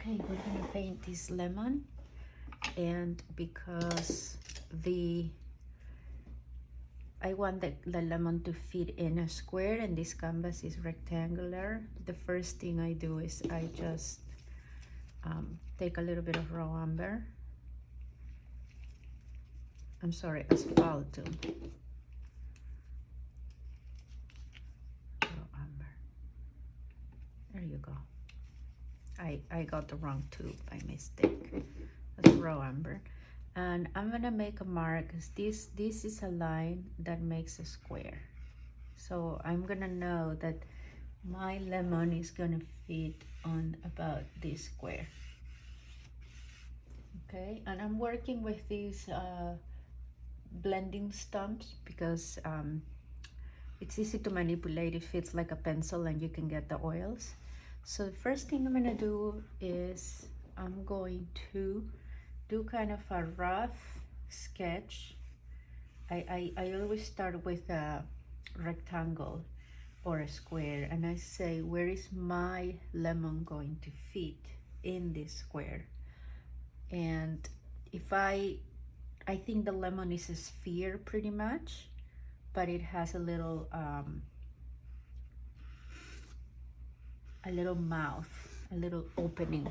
Okay, we're gonna paint this lemon, and because I want the lemon to fit in a square and this canvas is rectangular, the first thing I do is I just take a little bit of raw umber. I'm sorry, asphalt too. Raw umber. There you go. I got the wrong tube by mistake. That's raw umber. And I'm gonna make a mark because this is a line that makes a square. So I'm gonna know that my lemon is gonna fit on about this square. Okay, and I'm working with these blending stumps because it's easy to manipulate. It fits like a pencil and you can get the oils. So the first thing I'm gonna do is I'm going to do kind of a rough sketch. I always start with a rectangle or a square and I say, where is my lemon going to fit in this square? And if I think the lemon is a sphere pretty much, but it has a little mouth, a little opening.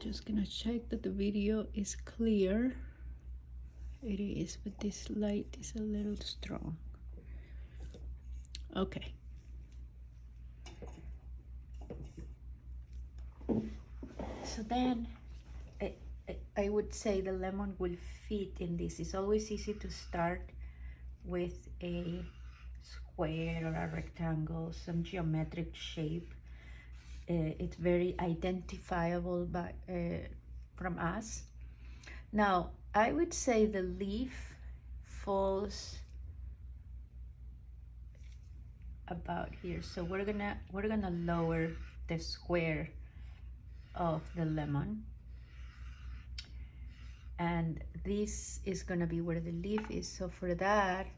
Just gonna check that the video is clear. It is, but this light is a little strong. Okay. So then I would say the lemon will fit in this. It's always easy to start with a square or a rectangle, some geometric shape. It's very identifiable by from us. Now, I would say the leaf falls about here. So we're gonna lower the square of the lemon. And this is gonna be where the leaf is. So for that,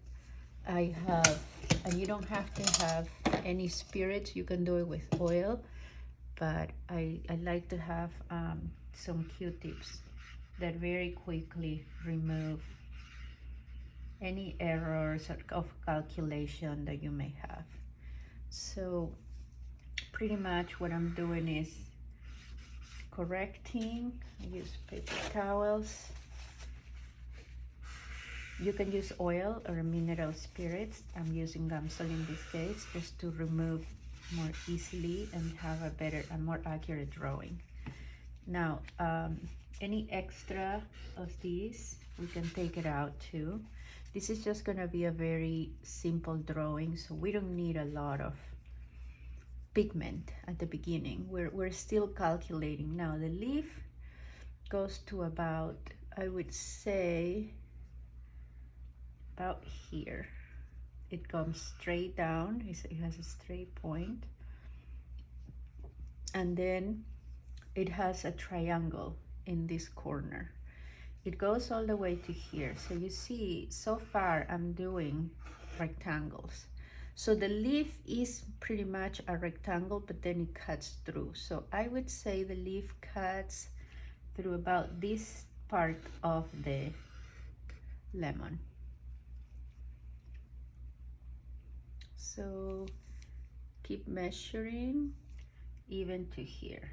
I have, and you don't have to have any spirits, you can do it with oil, but I like to have some Q-tips that very quickly remove any errors of calculation that you may have. So pretty much what I'm doing is correcting. I use paper towels. You can use oil or mineral spirits. I'm using Gamsol in this case just to remove more easily and have a better and more accurate drawing. Now, any extra of these, we can take it out too. This is just gonna be a very simple drawing, so we don't need a lot of pigment at the beginning. We're still calculating. Now the leaf goes to about, I would say, about here. It comes straight down, it has a straight point, and then it has a triangle in this corner. It goes all the way to here. So you see, so far I'm doing rectangles. So the leaf is pretty much a rectangle, but then it cuts through. So I would say the leaf cuts through about this part of the lemon. So keep measuring even to here.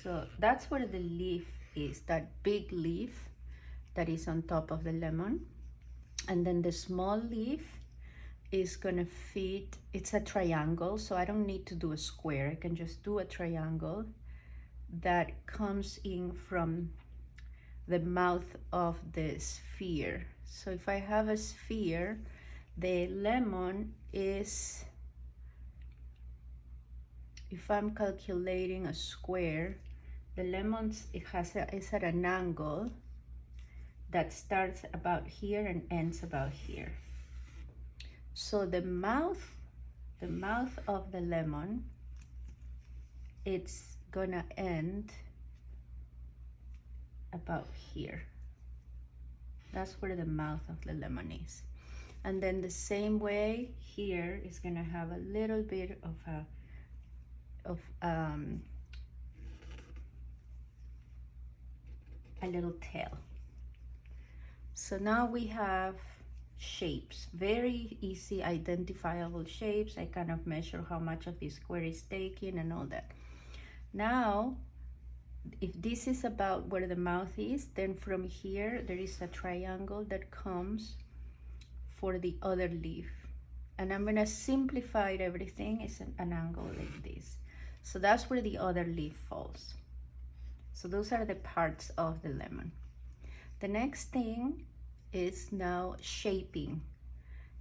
So that's where the leaf is, that big leaf that is on top of the lemon. And then the small leaf is gonna fit, it's a triangle, so I don't need to do a square. I can just do a triangle that comes in from the mouth of the sphere. So if I have a sphere, the lemon is, if I'm calculating a square, the lemon is at an angle that starts about here and ends about here. So the mouth of the lemon, it's gonna end about here. That's where the mouth of the lemon is. And then the same way here is gonna have a little bit of a little tail. So now we have shapes, very easy identifiable shapes. I kind of measure how much of this square is taking and all that. Now, if this is about where the mouth is, then from here there is a triangle that comes for the other leaf. And I'm gonna simplify everything. It's an angle like this. So that's where the other leaf falls. So those are the parts of the lemon. The next thing is now shaping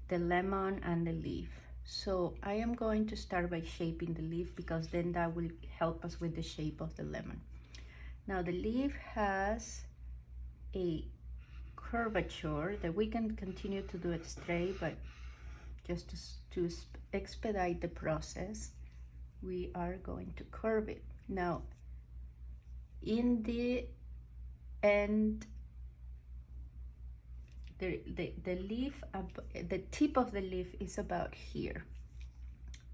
the lemon and the leaf. So I am going to start by shaping the leaf because then that will help us with the shape of the lemon. Now the leaf has a curvature that we can continue to do it straight, but just to expedite the process, we are going to curve it. Now, in the end, the leaf, the tip of the leaf is about here.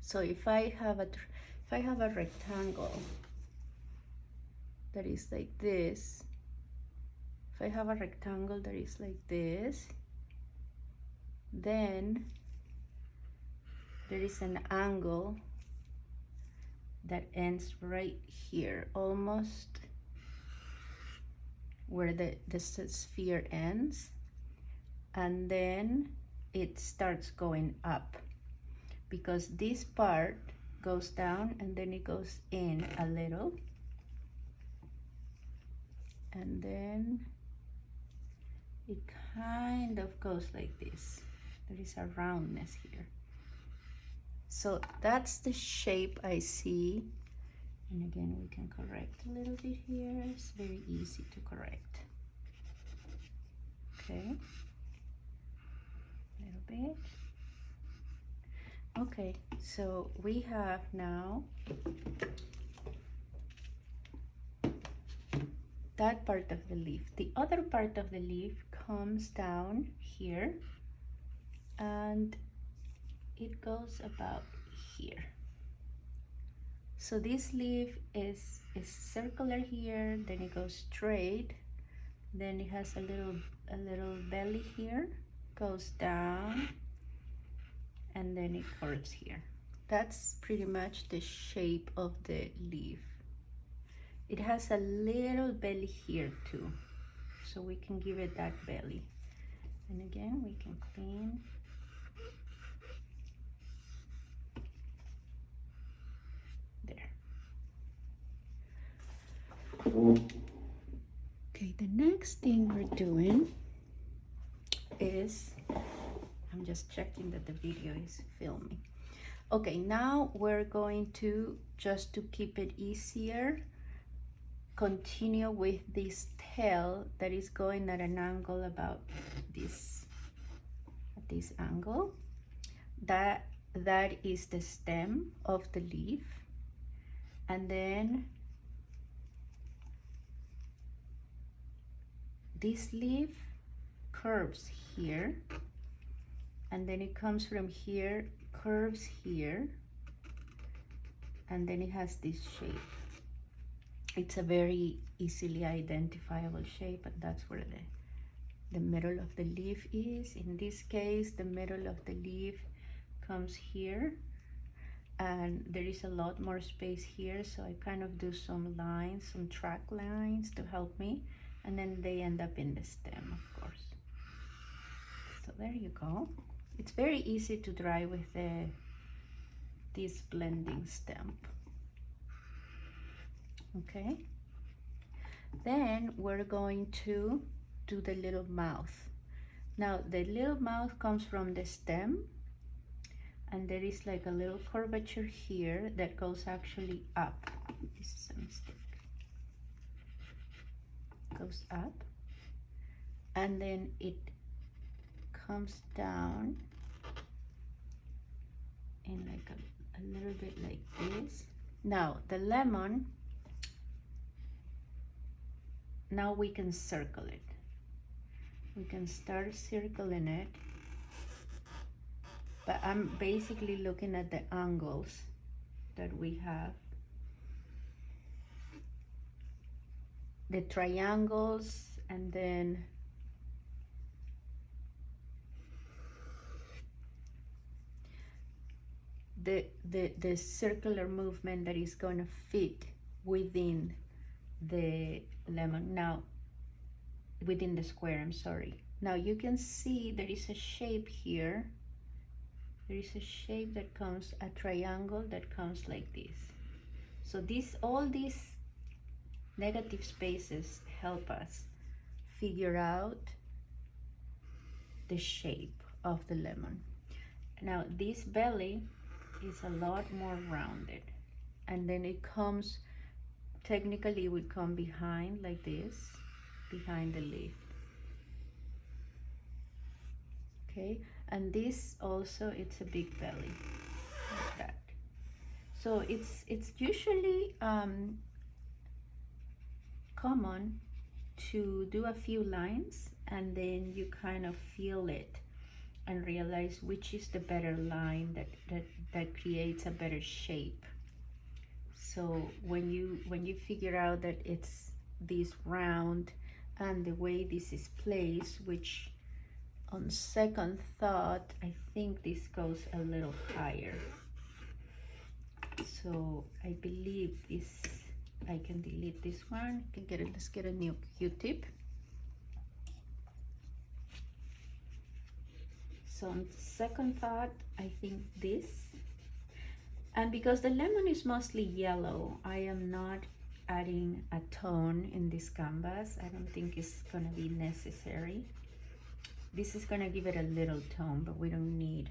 So if I have a rectangle that is like this, if I have a rectangle that is like this, then there is an angle that ends right here, almost where the sphere ends, and then it starts going up because this part goes down and then it goes in a little, and then it kind of goes like this. There is a roundness here. So that's the shape I see. And again, we can correct a little bit here. It's very easy to correct. Okay, a little bit. Okay, so we have now that part of the leaf. The other part of the leaf comes down here and it goes about here. So this leaf is circular here, then it goes straight, then it has a little belly here, goes down, and then it curves here. That's pretty much the shape of the leaf. It has a little belly here too, so we can give it that belly. And again, we can clean. There. Okay, the next thing we're doing is, I'm just checking that the video is filming. Okay, now we're going to, just to keep it easier, continue with this tail that is going at an angle about this, at this angle. That is the stem of the leaf. And then this leaf curves here, and then it comes from here, curves here, and then it has this shape. It's a very easily identifiable shape, and that's where the middle of the leaf is. In this case, the middle of the leaf comes here, and there is a lot more space here, so I kind of do some lines, some track lines to help me, and then they end up in the stem, of course. So there you go. It's very easy to dry with this blending stamp. Okay, then we're going to do the little mouth. Now the little mouth comes from the stem, and there is like a little curvature here that goes actually up. This is a mistake. Goes up, and then it comes down in like a little bit like this. Now the lemon, now we can circle it. We can start circling it, but I'm basically looking at the angles that we have. the triangles, and then the circular movement that is going to fit within the lemon. Now, within the square, I'm sorry. Now you can see there is a shape here. There is a shape that comes, a triangle that comes like this. So all these negative spaces help us figure out the shape of the lemon. Now this belly is a lot more rounded, and then it comes, technically it would come behind like this, behind the leaf. Okay, and this also, it's a big belly like that. So it's usually common to do a few lines, and then you kind of feel it and realize which is the better line that creates a better shape. So when you figure out that it's this round and the way this is placed, which on second thought, I think this goes a little higher. So I believe this, I can delete this one. Can get it. Let's get a new Q-tip. So on second thought, I think this. And because the lemon is mostly yellow, I am not adding a tone in this canvas. I don't think it's gonna be necessary. This is gonna give it a little tone, but we don't need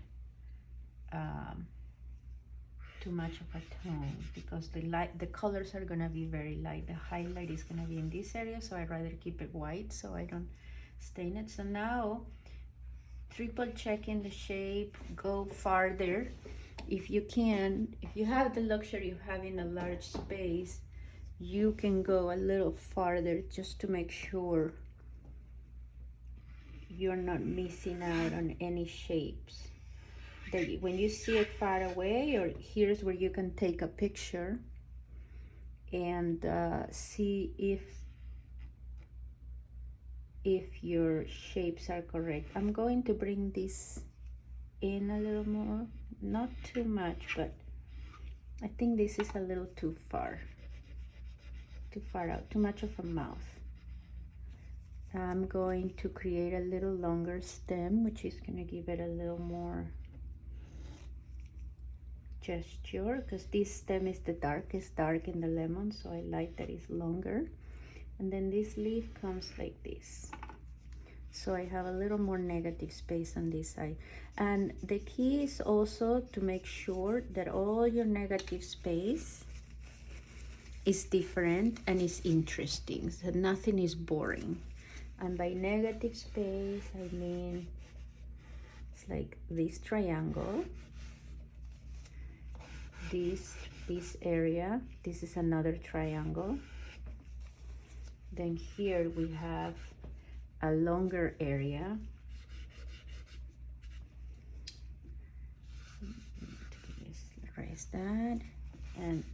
too much of a tone, because the colors are gonna be very light. The highlight is gonna be in this area, so I'd rather keep it white so I don't stain it. So now, triple checking the shape, go farther. If you can, if you have the luxury of having a large space, you can go a little farther just to make sure you're not missing out on any shapes. That when you see it far away, or here's where you can take a picture and see if your shapes are correct. I'm going to bring this in a little more, not too much, but I think this is a little too far out, too much of a mouth. I'm going to create a little longer stem, which is going to give it a little more gesture, because this stem is the darkest dark in the lemon, so I like that it's longer. And then this leaf comes like this, so I have a little more negative space on this side. And the key is also to make sure that all your negative space is different and is interesting, so nothing is boring. And by negative space, I mean it's like this triangle, this area, this is another triangle. Then here we have a longer area. Let's erase that. And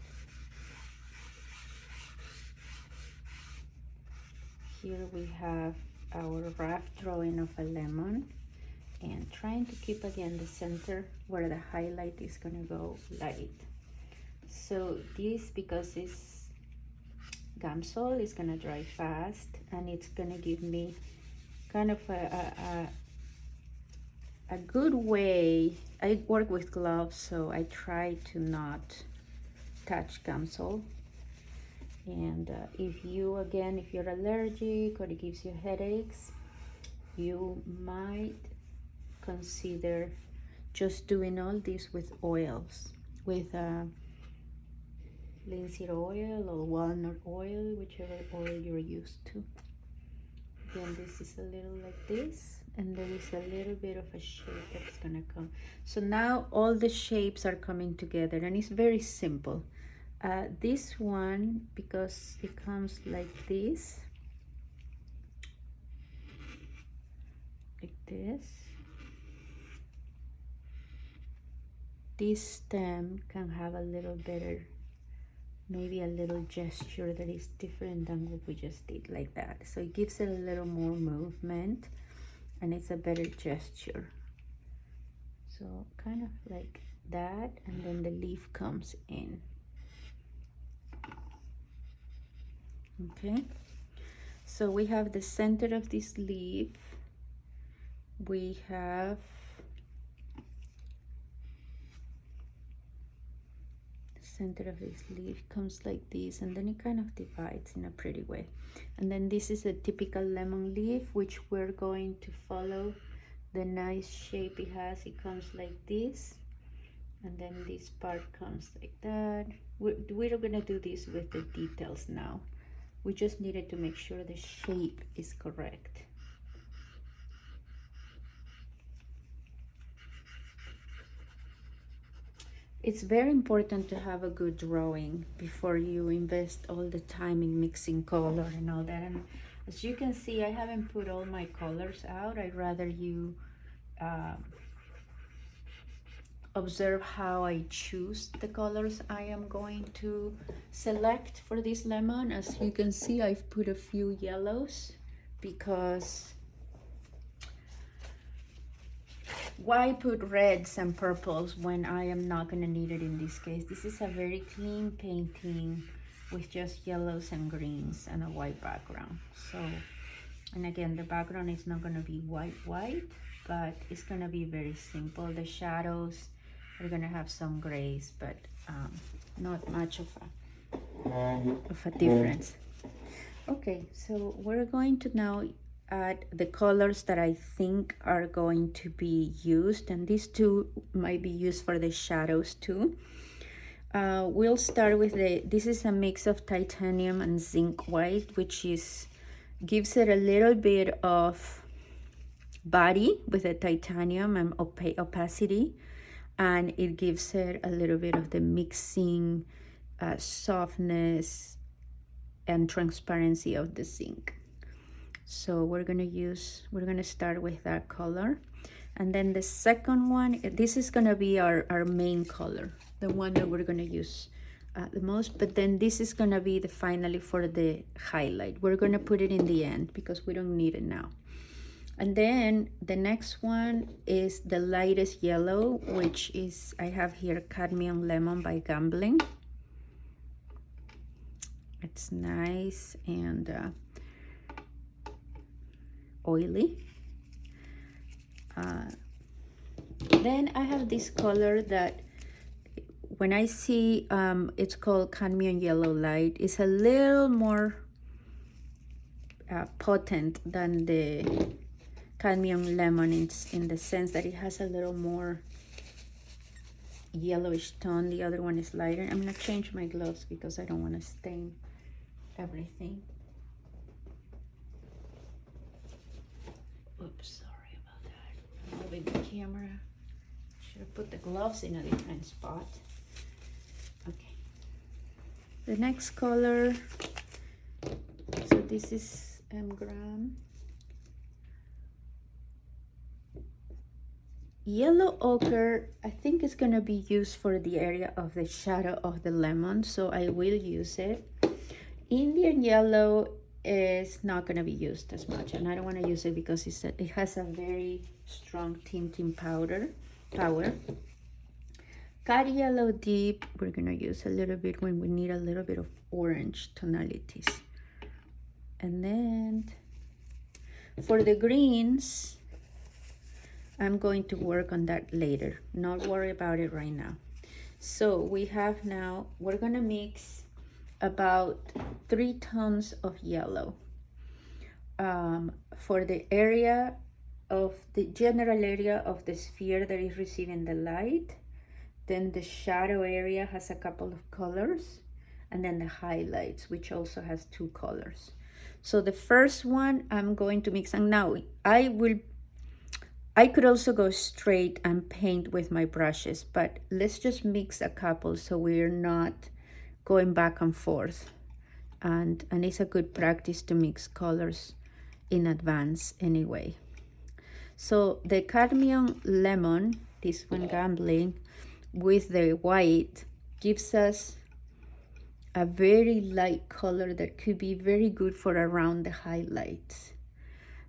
here we have our rough drawing of a lemon, and trying to keep again the center where the highlight is gonna go light. So this, because this Gamsol is gonna dry fast, and it's gonna give me kind of a good way. I work with gloves, so I try to not touch Gamsol. And if you're allergic or it gives you headaches, you might consider just doing all this with oils, with linseed oil or walnut oil, whichever oil you're used to. Again, this is a little like this, and there is a little bit of a shape that's gonna come. So now all the shapes are coming together, and it's very simple. This one, because it comes like this, this stem can have a little better maybe a little gesture that is different than what we just did, like that. So it gives it a little more movement and it's a better gesture. So kind of like that, and then the leaf comes in. Okay, so we have the center of this leaf. We have center of this leaf comes like this, and then it kind of divides in a pretty way. And then this is a typical lemon leaf, which we're going to follow the nice shape it has. It comes like this, and then this part comes like that. We're gonna do this with the details now. We just needed to make sure the shape is correct. It's very important to have a good drawing before you invest all the time in mixing color and all that. And as you can see, I haven't put all my colors out. I'd rather you observe how I choose the colors I am going to select for this lemon. As you can see, I've put a few yellows because why put reds and purples when I am not going to need it in this case? This is a very clean painting with just yellows and greens and a white background. So, and again, the background is not going to be white, but it's going to be very simple. The shadows are going to have some grays, but not much of a difference. Okay, so we're going to now add the colors that I think are going to be used, and these two might be used for the shadows too. We'll start with this is a mix of titanium and zinc white, which gives it a little bit of body with the titanium and opacity, and it gives it a little bit of the mixing softness and transparency of the zinc. So we're gonna start with that color. And then the second one, this is gonna be our main color, the one that we're gonna use the most, but then this is gonna be finally for the highlight. We're gonna put it in the end because we don't need it now. And then the next one is the lightest yellow, which is, I have here Cadmium Lemon by Gambling. It's nice and oily. Then I have this color that when I see it's called Cadmium Yellow Light. It's a little more potent than the Cadmium Lemon in the sense that it has a little more yellowish tone. The other one is lighter. I'm gonna change my gloves because I don't want to stain everything. Oops, sorry about that. I'm moving the camera. Should have put the gloves in a different spot. Okay. The next color, so this is Gram. Yellow ochre, I think is gonna be used for the area of the shadow of the lemon, so I will use it. Indian yellow is not going to be used as much, and I don't want to use it because it has a very strong tinting power. Cad Yellow Deep, we're going to use a little bit when we need a little bit of orange tonalities. And then for the greens, I'm going to work on that later. Not worry about it right now. So we have now, we're going to mix about 3 tons of yellow for the area of the general area of the sphere that is receiving the light. Then the shadow area has a couple of colors, and then the highlights, which also has 2 colors. So the first one I'm going to mix, and now I could also go straight and paint with my brushes, but let's just mix a couple so we're not going back and forth, and it's a good practice to mix colors in advance anyway. So the Cadmium Lemon, this one Gambling, with the white gives us a very light color that could be very good for around the highlights.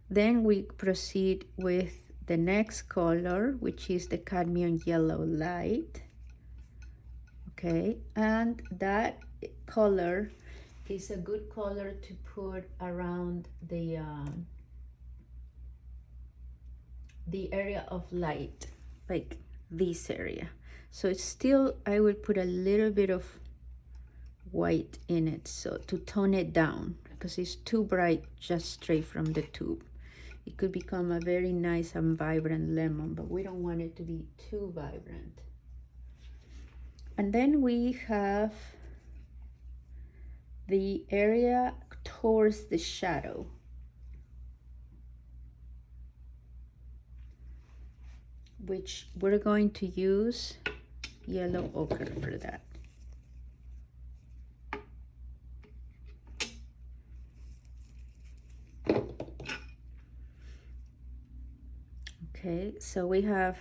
Then we proceed with the next color, which is the cadmium yellow light. Okay, and that color is a good color to put around the area of light, like this area. So it's still, I would put a little bit of white in it, so to tone it down, because it's too bright just straight from the tube. It could become a very nice and vibrant lemon, but we don't want it to be too vibrant. And then we have the area towards the shadow. Which we're going to use yellow ochre for that. Okay, so we have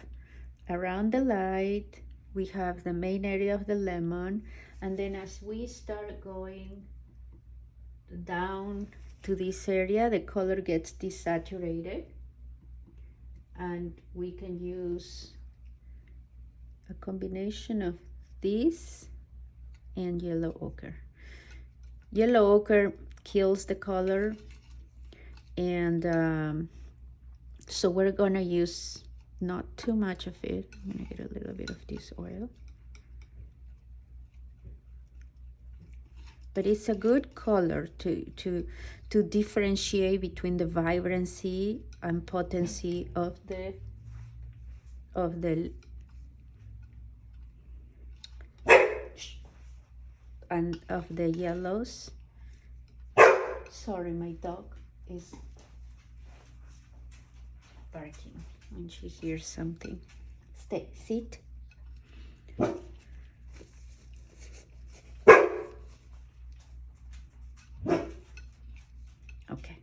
around the light, we have the main area of the lemon, and then as we start going down to this area, the color gets desaturated, and we can use a combination of this and yellow ochre. Yellow ochre kills the color, and so we're gonna use not too much of it. I'm gonna get a little bit of this oil. But it's a good color to differentiate between the vibrancy and potency of the and of the yellows. Sorry, my dog is barking when she hears something. Stay, sit. Okay.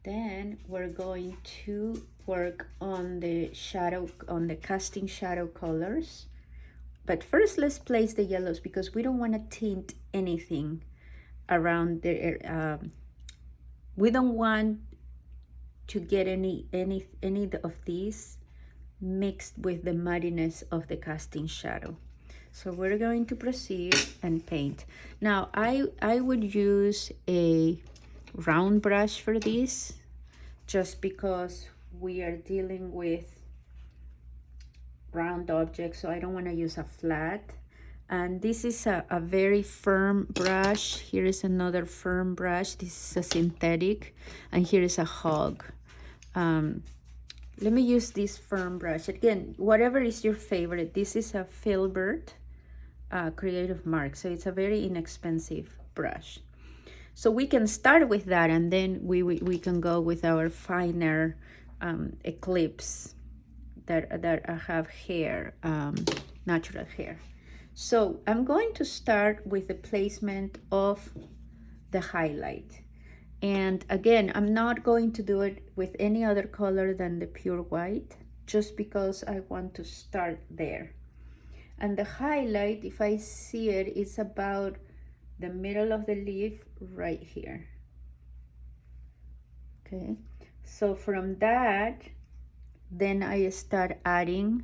Then we're going to work on the shadow, on the casting shadow colors. But first, let's place the yellows, because we don't want to tint anything around the. We don't want to get any of these mixed with the muddiness of the casting shadow. So we're going to proceed and paint. Now I would use a round brush for this, just because we are dealing with round objects, so I don't want to use a flat. And this is a very firm brush. Here is another firm brush. This is a synthetic, and here is a hog. Let me use this firm brush. Again, whatever is your favorite. This is a Filbert Creative Mark, so it's a very inexpensive brush. So we can start with that, and then we can go with our finer Eclipse that have hair, natural hair. So I'm going to start with the placement of the highlight. And again, I'm not going to do it with any other color than the pure white, just because I want to start there. And the highlight, if I see it, is about the middle of the leaf right here. Okay, so from that, then I start adding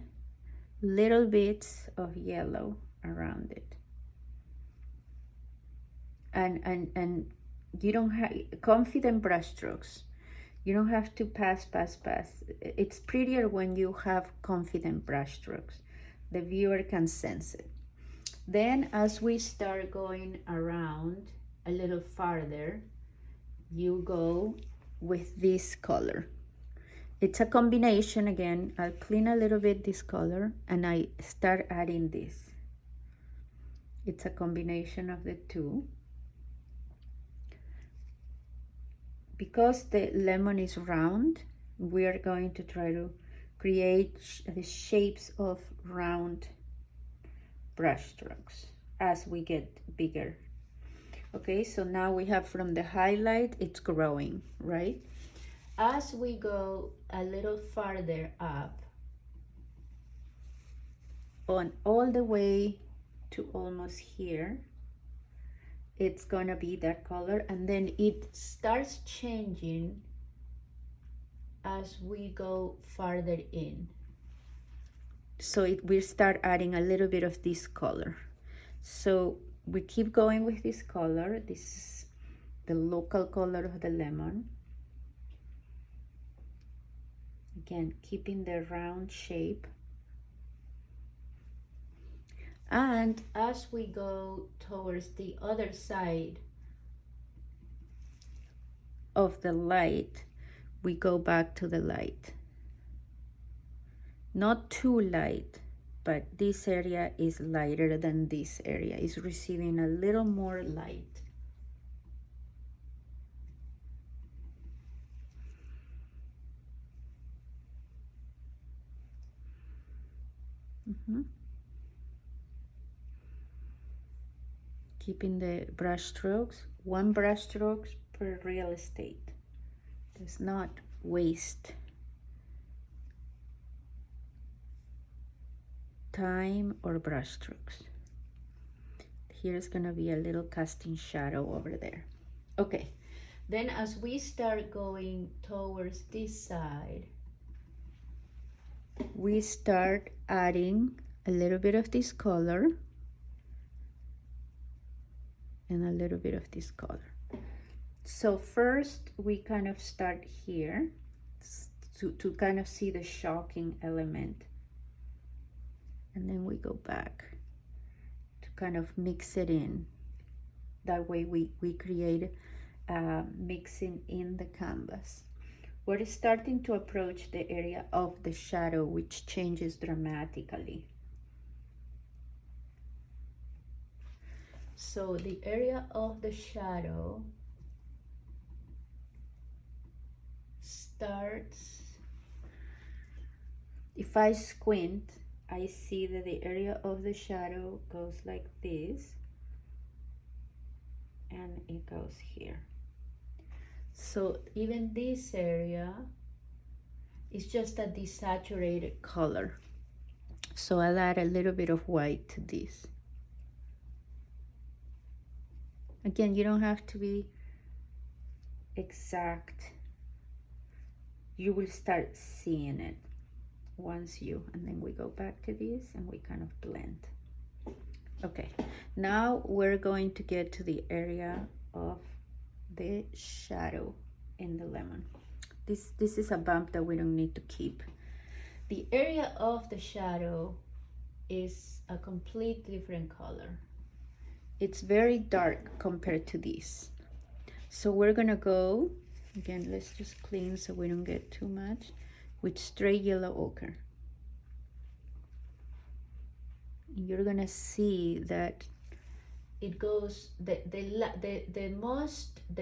little bits of yellow around it. And you don't have confident brush strokes. You don't have to pass. It's prettier when you have confident brush strokes. The viewer can sense it. Then as we start going around a little farther, you go with this color. It's a combination. Again, I'll clean a little bit this color and I start adding this. It's a combination of the two. Because the lemon is round, we are going to try to create the shapes of round brush strokes as we get bigger. Okay, so now we have from the highlight, it's growing, right? As we go a little farther up, on all the way to almost here, it's gonna be that color, and then it starts changing as we go farther in. So we start adding a little bit of this color. So we keep going with this color. This is the local color of the lemon. Again, keeping the round shape. And as we go towards the other side of the light, we go back to the light. Not too light, but this area is lighter than this area. It's receiving a little more light. Keeping the brush strokes, 1 brush strokes per real estate. Does not waste time or brush strokes. Here's gonna be a little casting shadow over there. Okay, then as we start going towards this side, we start adding a little bit of this color and a little bit of this color. So first we kind of start here to kind of see the shocking element, and then we go back to kind of mix it in. That way we create mixing in the canvas. We're starting to approach the area of the shadow, which changes dramatically. So the area of the shadow starts, if I squint, I see that the area of the shadow goes like this, and it goes here. So even this area is just a desaturated color. So I'll add a little bit of white to this. Again, you don't have to be exact. You will start seeing it once and then we go back to this and we kind of blend. Okay, now we're going to get to the area of the shadow in the lemon. This is a bump that we don't need to keep. The area of the shadow is a complete different color. It's very dark compared to this. So we're gonna go, again, let's just clean so we don't get too much, with straight yellow ochre. You're gonna see that it goes, the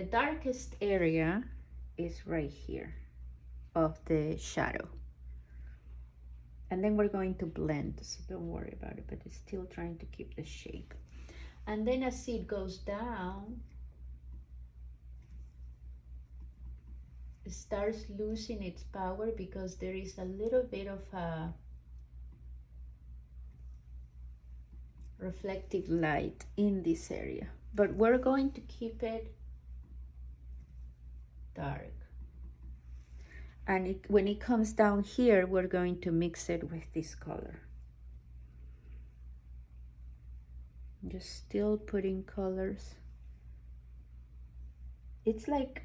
darkest area is right here of the shadow. And then we're going to blend, so don't worry about it, but it's still trying to keep the shape. And then as it goes down, it starts losing its power because there is a little bit of a reflective light in this area, but we're going to keep it dark. And when it comes down here, we're going to mix it with this color. Just still putting colors. It's like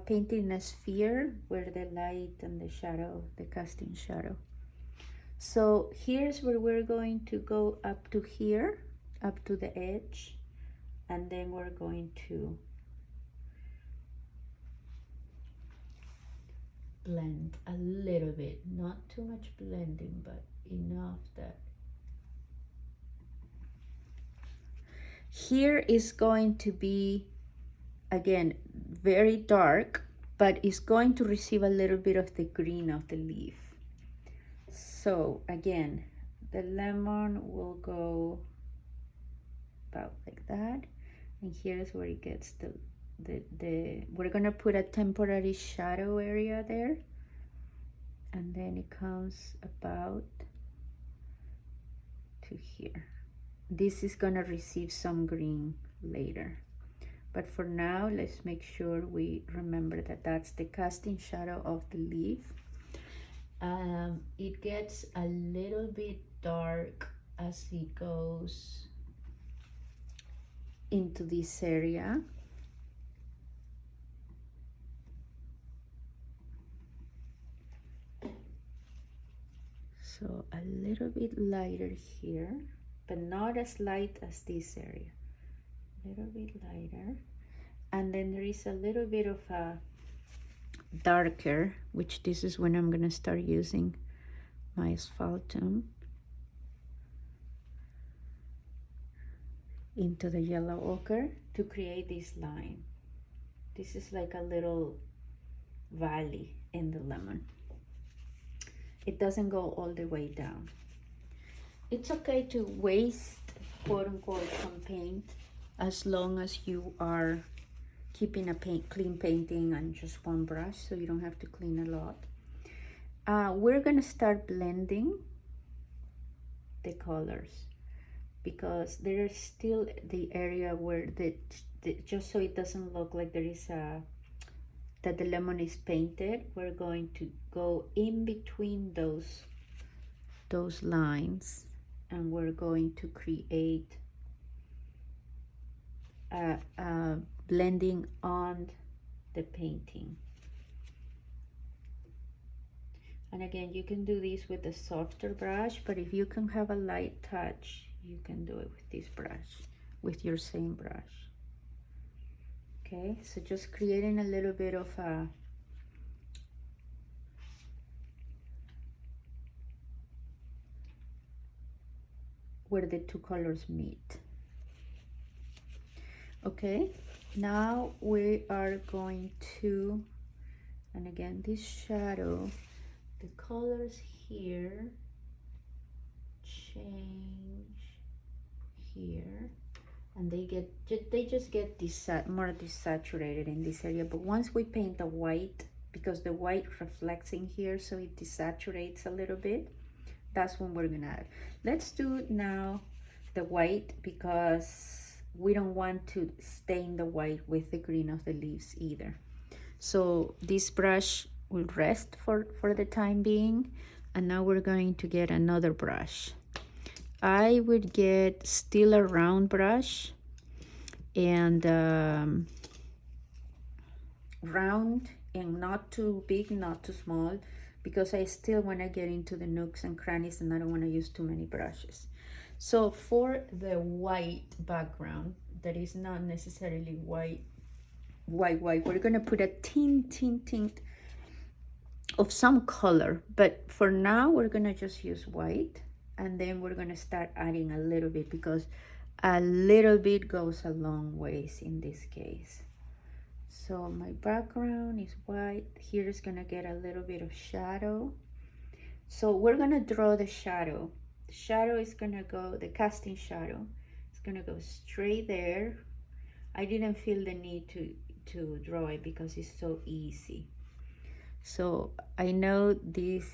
painting a sphere where the light and the shadow, the casting shadow. So here's where we're going to go up to here, up to the edge, and then we're going to blend a little bit, not too much blending, but enough that here is going to be, again, very dark, but it's going to receive a little bit of the green of the leaf. So again, the lemon will go about like that, and here's where it gets we're gonna put a temporary shadow area there, and then it comes about to here. this is gonna receive some green later. But for now, let's make sure we remember that that's the casting shadow of the leaf. It gets a little bit dark as it goes into this area. So a little bit lighter here, but not as light as this area. A little bit lighter. And then there is a little bit of a darker, which this is when I'm gonna start using my asphaltum into the yellow ochre to create this line. This is like a little valley in the lemon. It doesn't go all the way down. It's okay to waste, quote unquote, some paint as long as you are keeping a clean painting and just one brush, so you don't have to clean a lot. We're gonna start blending the colors because there's still the area where just so it doesn't look like there is that the lemon is painted, we're going to go in between those lines, and we're going to create blending on the painting. And again, you can do this with a softer brush, but if you can have a light touch, you can do it with this brush, with your same brush. Okay, so just creating a little bit of a where the two colors meet. Okay, now we are going to, and again, this shadow, the colors here change here, and they just get more desaturated in this area. But once we paint the white, because the white reflects in here, so it desaturates a little bit, that's when we're gonna add. Let's do now the white, because we don't want to stain the white with the green of the leaves either. So this brush will rest for the time being, and now we're going to get another brush. I would get still a round brush, and round and not too big, not too small, because I still want to get into the nooks and crannies and I don't want to use too many brushes. So for the white background, that is not necessarily white, we're gonna put a tint of some color, but for now we're gonna just use white, and then we're gonna start adding a little bit, because a little bit goes a long ways in this case. So my background is white. Here is gonna get a little bit of shadow. So we're gonna draw the shadow. The shadow is gonna go, the casting shadow, it's gonna go straight there. I didn't feel the need to draw it because it's so easy. So I know this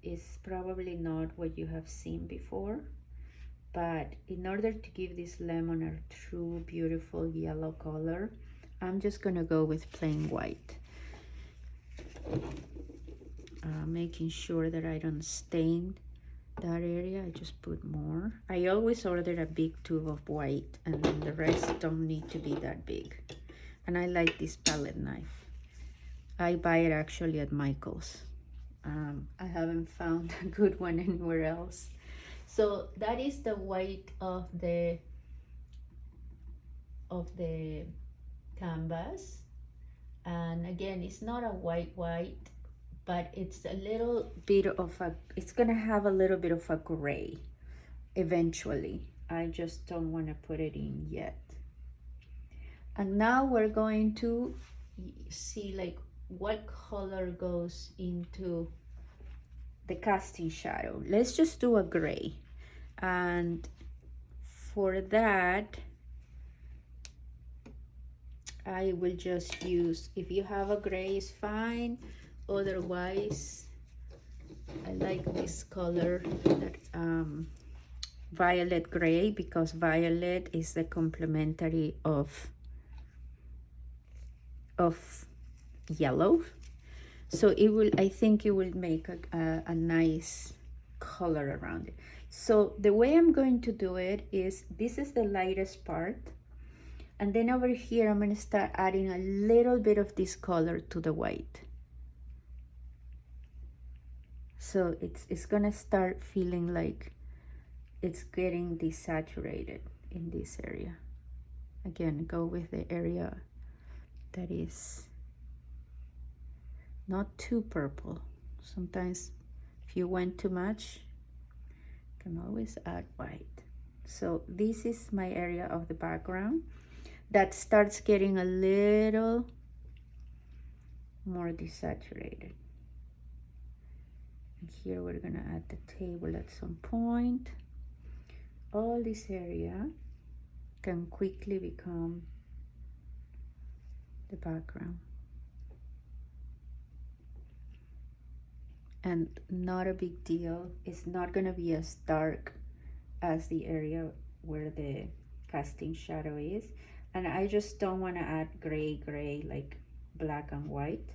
is probably not what you have seen before, but in order to give this lemon a true beautiful yellow color, I'm just gonna go with plain white. Making sure that I don't stain that area, I just put more. I always order a big tube of white, and then the rest don't need to be that big. And I like this palette knife. I buy it actually at Michael's. I haven't found a good one anywhere else. So that is the white of the canvas. And again, it's not a white, but it's a little bit of a, it's gonna have a little bit of a gray eventually. I just don't want to put it in yet. And now we're going to see like what color goes into the casting shadow. Let's just do a gray. And for that, I will just use, if you have a gray, it's fine. Otherwise, I like this color that violet gray, because violet is the complementary of yellow. So it will, I think it will make a nice color around it. So the way I'm going to do it is, this is the lightest part, and then over here I'm going to start adding a little bit of this color to the white. So it's going to start feeling like it's getting desaturated in this area. Again, go with the area that is not too purple. Sometimes if you went too much, you can always add white. So this is my area of the background that starts getting a little more desaturated. And here we're gonna add the table at some point. All this area can quickly become the background. And not a big deal. It's not gonna be as dark as the area where the casting shadow is. And I just don't wanna add gray, like black and white,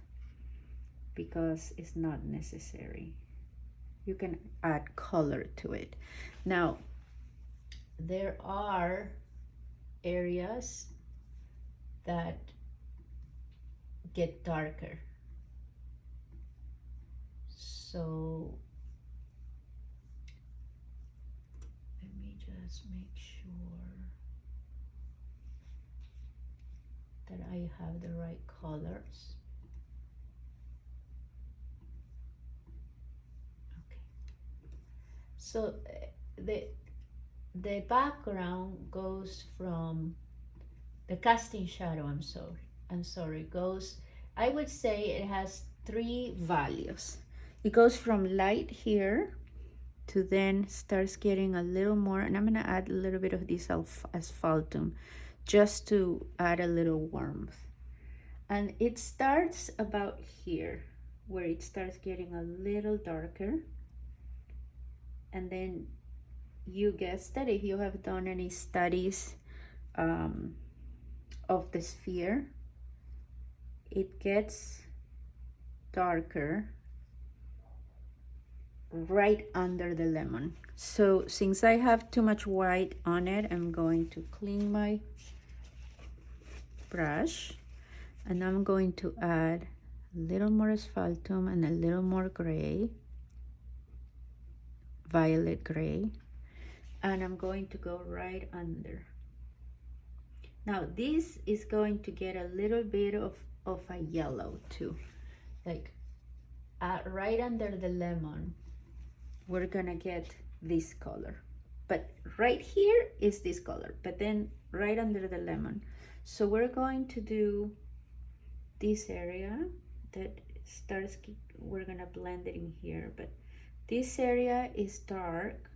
because it's not necessary. You can add color to it. Now, there are areas that get darker. So let me just make sure that I have the right colors. Okay. So the background goes from the casting shadow, I'm sorry, goes, I would say it has 3 values. It goes from light here to then starts getting a little more, and I'm gonna add a little bit of this asphaltum just to add a little warmth. And it starts about here, where it starts getting a little darker. And then you guessed it, if you have done any studies of the sphere, it gets darker right under the lemon. So since I have too much white on it, I'm going to clean my brush, and I'm going to add a little more asphaltum and a little more gray, violet gray, and I'm going to go right under. Now this is going to get a little bit of a yellow too, like right under the lemon we're gonna get this color, but right here is this color, but then right under the lemon. So we're going to do this area that starts, we're gonna blend it in here, but this area is dark,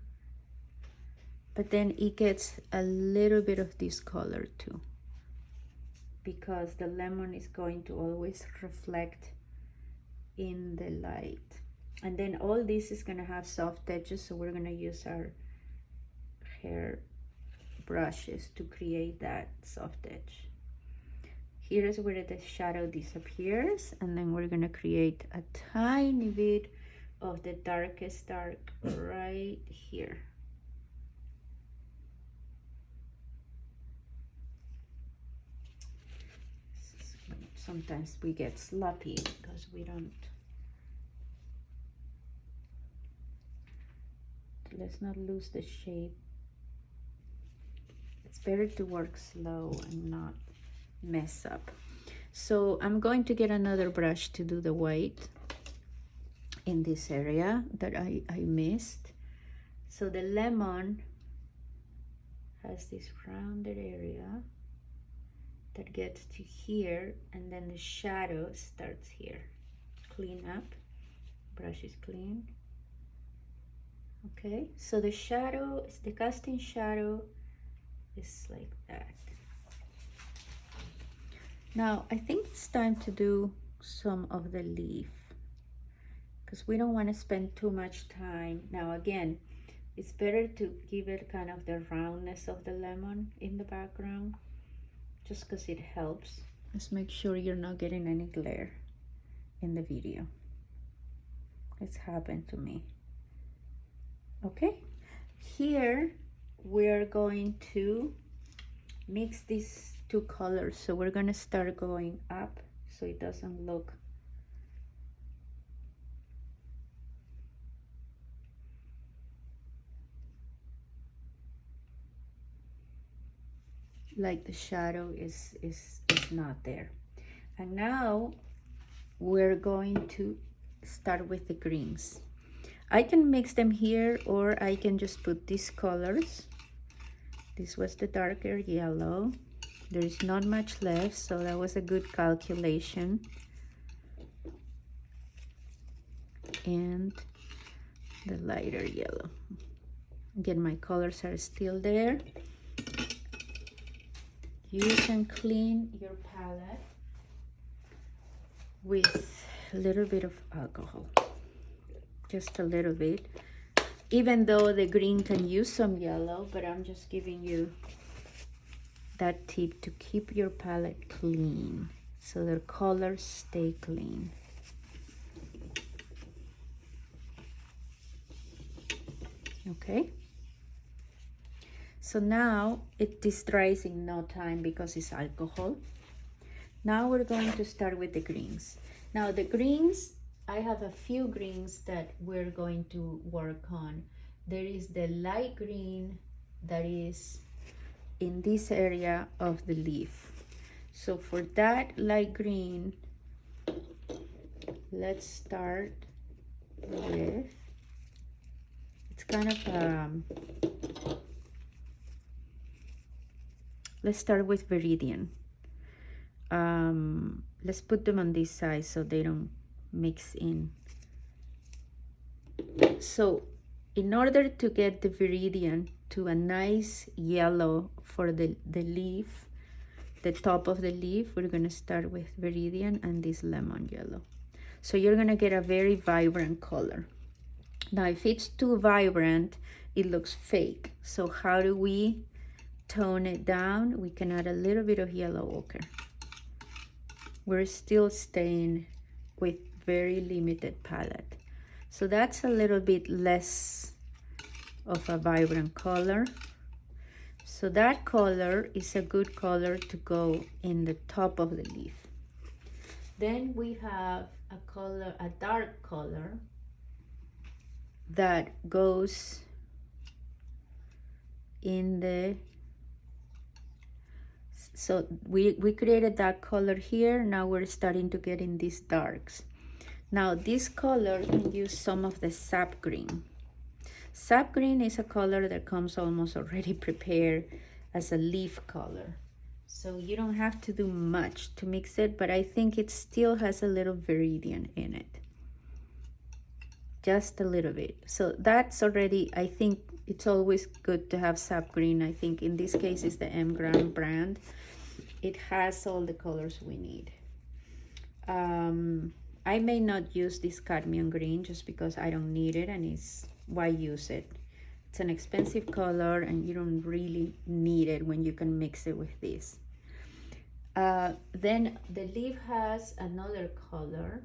but then it gets a little bit of this color too, because the lemon is going to always reflect in the light. And then all this is gonna have soft edges, so we're gonna use our hair brushes to create that soft edge. Here is where the shadow disappears, and then we're gonna create a tiny bit of the darkest dark right here. Sometimes we get sloppy because we don't. Let's not lose the shape. It's better to work slow and not mess up. So I'm going to get another brush to do the white in this area that I missed. So the lemon has this rounded area that gets to here, and then the shadow starts here. Clean up, brush is clean. Okay, so the shadow, the casting shadow is like that. Now I think it's time to do some of the leaf, because we don't want to spend too much time. Now again, It's better to give it kind of the roundness of the lemon in the background, just because it helps. Just make sure you're not getting any glare in the video. It's happened to me. Okay, here we're going to mix these two colors. So we're gonna start going up so it doesn't look like the shadow is not there. And now we're going to start with the greens. I can mix them here, or I can just put these colors. This was the darker yellow. There is not much left, so that was a good calculation. And the lighter yellow. Again, my colors are still there. You can clean your palette with a little bit of alcohol, just a little bit, even though the green can use some yellow, but I'm just giving you that tip to keep your palette clean so the colors stay clean. Okay, so now this dries in no time because it's alcohol. Now we're going to start with the greens. Now the greens, I have a few greens that we're going to work on. There is the light green that is in this area of the leaf. So for that light green, let's start with, it's kind of let's start with Viridian. Let's put them on this side so they don't mix in. So in order to get the Viridian to a nice yellow for the leaf, the top of the leaf, we're going to start with Viridian and this lemon yellow. So you're going to get a very vibrant color. Now if it's too vibrant, it looks fake. So how do we tone it down? We can add a little bit of yellow ochre. We're still staying with very limited palette. So that's a little bit less of a vibrant color. So that color is a good color to go in the top of the leaf. Then we have a color, a dark color that goes in the, so we created that color here. Now we're starting to get in these darks. Now this color can use some of the sap green. Sap green is a color that comes almost already prepared as a leaf color. So you don't have to do much to mix it, but I think it still has a little Viridian in it. Just a little bit. So that's already, I think it's always good to have sap green. I think in this case it's the M. Graham brand. It has all the colors we need. I may not use this cadmium green just because I don't need it, and it's, why use it? It's an expensive color and you don't really need it when you can mix it with this. Then the leaf has another color,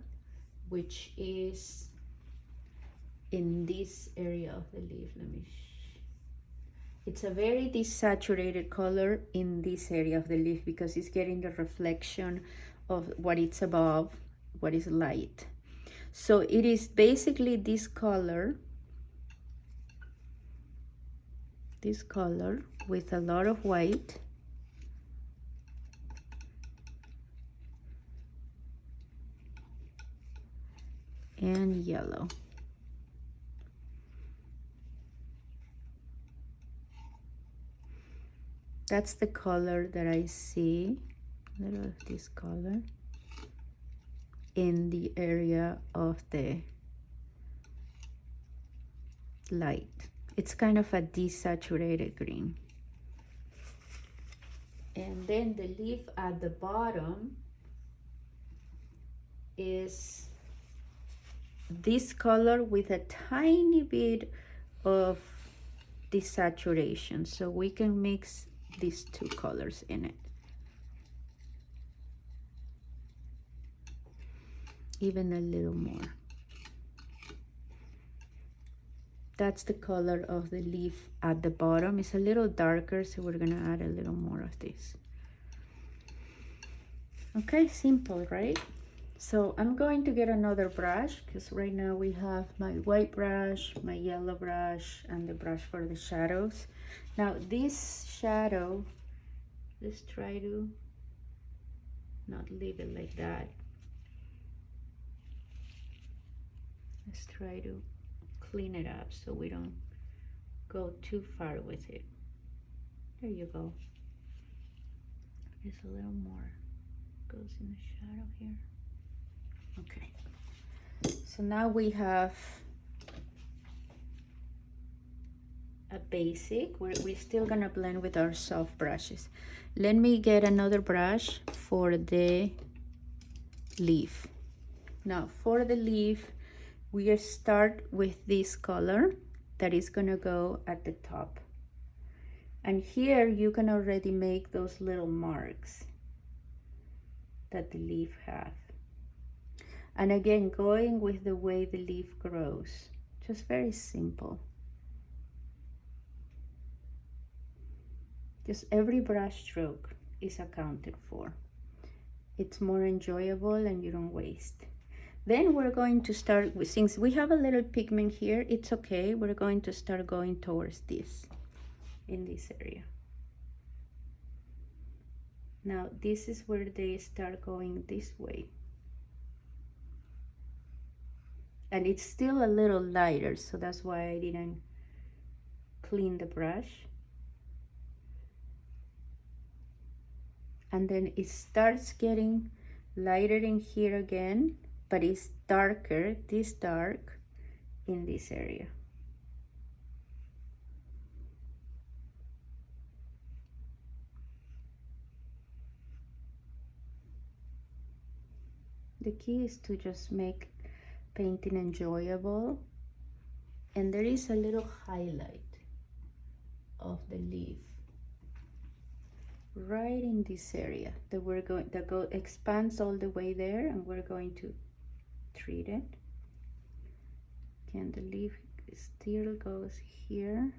which is in this area of the leaf. It's a very desaturated color in this area of the leaf because it's getting the reflection of what it's above, what is light. So it is basically this color with a lot of white. And yellow. That's the color that I see, a little of this color in the area of the light. It's kind of a desaturated green. And then the leaf at the bottom is this color with a tiny bit of desaturation, so we can mix these two colors in it. Even a little more. That's the color of the leaf at the bottom. It's a little darker, so we're gonna add a little more of this. Okay, simple, right? So I'm going to get another brush, because right now we have my white brush, my yellow brush, and the brush for the shadows. Now this shadow, let's try to not leave it like that. Let's try to clean it up so we don't go too far with it. There you go. There's a little more goes in the shadow here. Okay, so now we have a basic. We're still gonna blend with our soft brushes. Let me get another brush for the leaf. Now for the leaf, we start with this color that is gonna go at the top. And here you can already make those little marks that the leaf has. And again, going with the way the leaf grows, just very simple. Just every brush stroke is accounted for. It's more enjoyable and you don't waste. Then we're going to start with, since we have a little pigment here, it's okay. We're going to start going towards this, in this area. Now this is where they start going this way. And it's still a little lighter, so that's why I didn't clean the brush. And then it starts getting lighter in here again, but it's darker, this dark, in this area. The key is to just make painting enjoyable, and there is a little highlight of the leaf right in this area that we're going that expands all the way there, and we're going to treat it. Again, the leaf still goes here,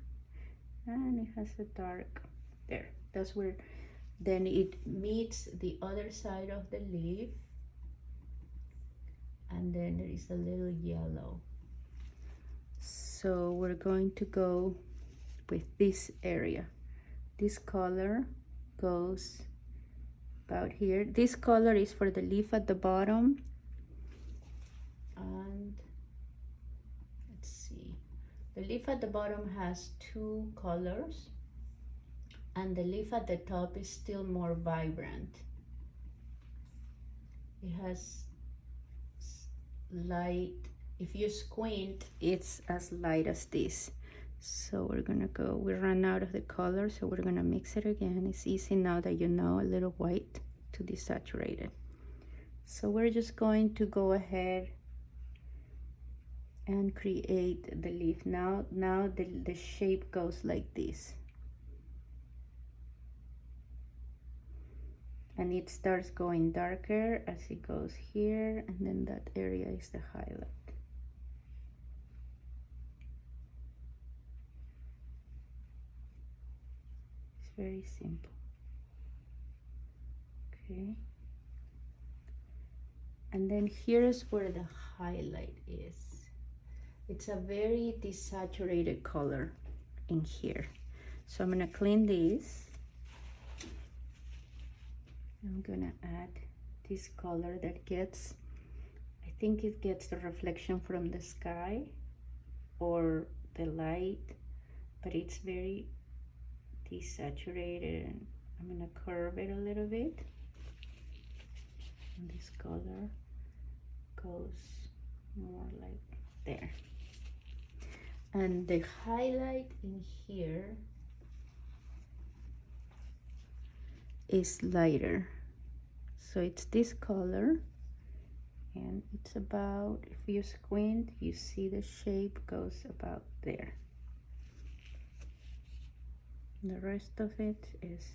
and it has a dark there. That's where then it meets the other side of the leaf, and then there is a little yellow. So we're going to go with this area. This color goes about here. This color is for the leaf at the bottom. And let's see, the leaf at the bottom has two colors, and the leaf at the top is still more vibrant. It has light. If you squint, it's as light as this. So we're gonna go, we ran out of the color, so we're gonna mix it again. It's easy now that you know a little white to desaturate it. So we're just going to go ahead and create the leaf. Now the shape goes like this. And it starts going darker as it goes here, and then that area is the highlight. It's very simple. Okay. And then here's where the highlight is. It's a very desaturated color in here. So I'm gonna clean this. I'm gonna add this color that gets, I think it gets the reflection from the sky or the light, but it's very desaturated, and I'm gonna curve it a little bit. And this color goes more like there. And the highlight in here is lighter, so it's this color, and it's about, if you squint, you see the shape goes about there. The rest of it is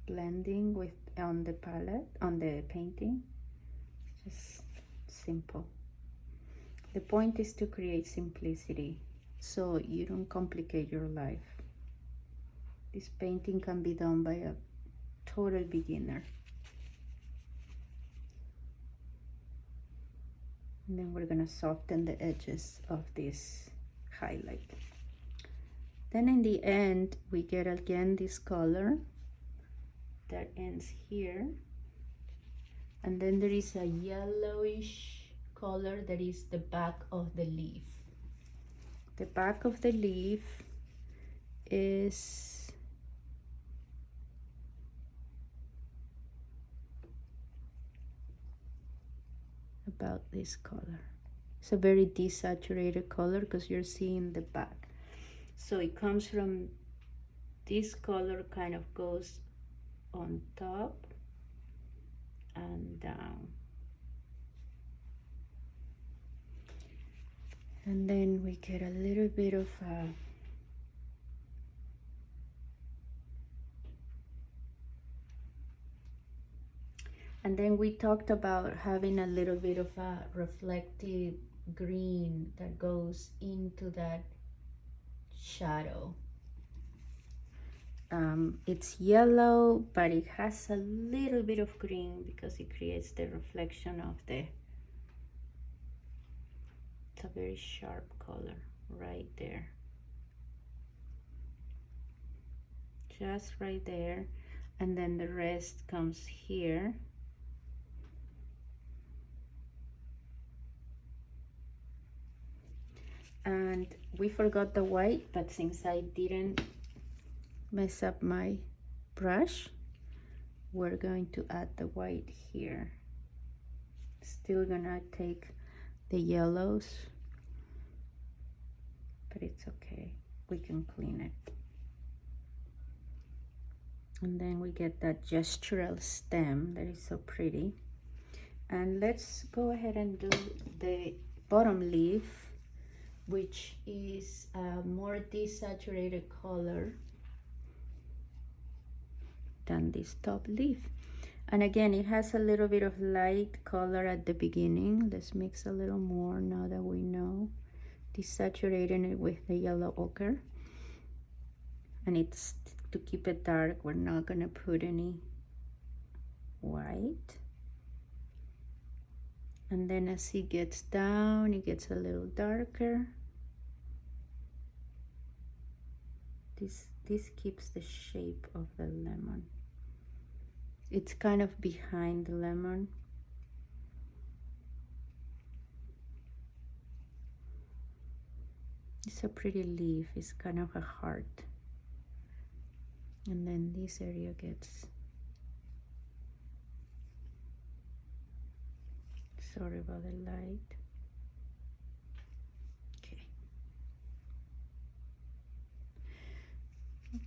blending with on the palette, on the painting. Just simple. The point is to create simplicity so you don't complicate your life. This painting can be done by a total beginner. And then we're gonna soften the edges of this highlight. Then in the end, we get again this color that ends here. And then there is a yellowish color that is the back of the leaf. The back of the leaf is about this color. It's a very desaturated color because you're seeing the back. So it comes from this color, kind of goes on top and down. And then we get a little bit of a and then we talked about having a little bit of a reflective green that goes into that shadow. It's yellow, but it has a little bit of green because it creates the reflection of the, it's a very sharp color right there. Just right there. And then the rest comes here. And we forgot the white, but since I didn't mess up my brush, we're going to add the white here. Still gonna take the yellows, but it's okay, we can clean it. And then we get that gestural stem that is so pretty. And let's go ahead and do the bottom leaf, which is a more desaturated color than this top leaf. And again, it has a little bit of light color at the beginning. Let's mix a little more now that we know. Desaturating it with the yellow ochre. And it's to keep it dark, we're not gonna put any white. And then as it gets down, it gets a little darker. This keeps the shape of the lemon. It's kind of behind the lemon. It's a pretty leaf, it's kind of a heart. And then this area gets sorry about the light.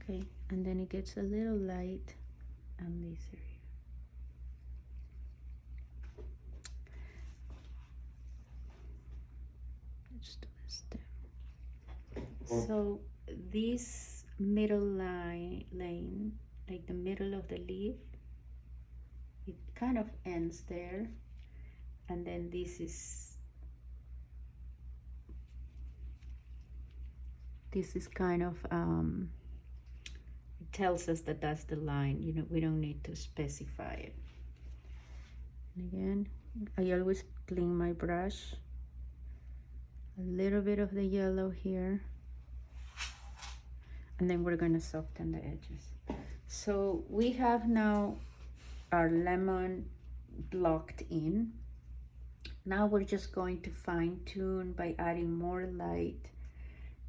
Okay, and then it gets a little light on this area. Let's do a stem. So this middle lane, like the middle of the leaf, it kind of ends there, and then this is kind of it tells us that that's the line. You know, we don't need to specify it. And again, I always clean my brush. A little bit of the yellow here, and then we're going to soften the edges. So we have now our lemon blocked in. Now we're just going to fine tune by adding more light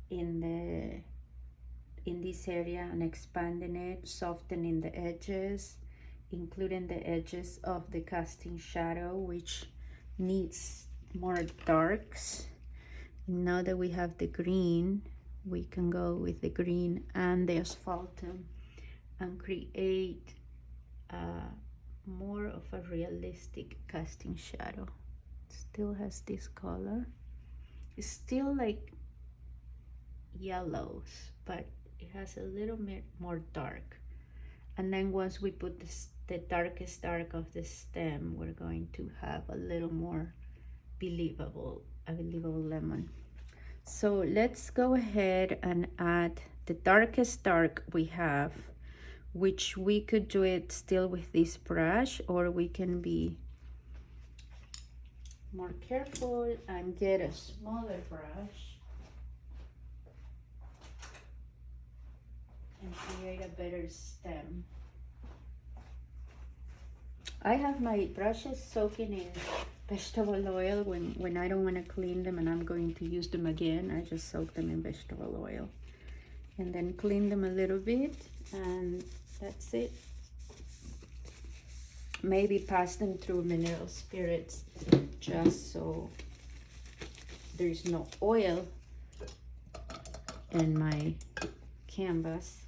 in this area and expanding it, softening the edges, including the edges of the casting shadow, which needs more darks. Now that we have the green, we can go with the green and the asphaltum and create more of a realistic casting shadow. Still has this color. It's still like yellows, but it has a little bit more dark. And then once we put this, the darkest dark of the stem, we're going to have a little more believable lemon. So let's go ahead and add the darkest dark we have, which we could do it still with this brush, or we can be more careful and get a smaller brush and create a better stem. I have my brushes soaking in vegetable oil when I don't want to clean them and I'm going to use them again. I just soak them in vegetable oil and then clean them a little bit, and that's it. Maybe pass them through mineral spirits just so there's no oil in my canvas,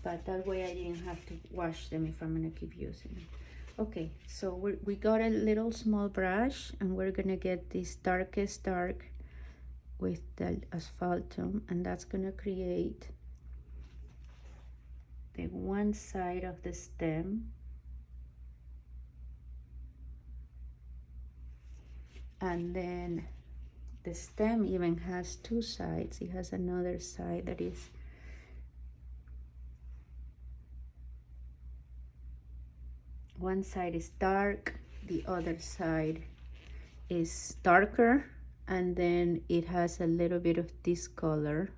but that way I didn't have to wash them if I'm gonna keep using them. Okay, so we got a little small brush and we're gonna get this darkest dark with the asphaltum, and that's gonna create the one side of the stem. And then the stem even has two sides. It has another side that is one side is dark, the other side is darker, and then it has a little bit of this color.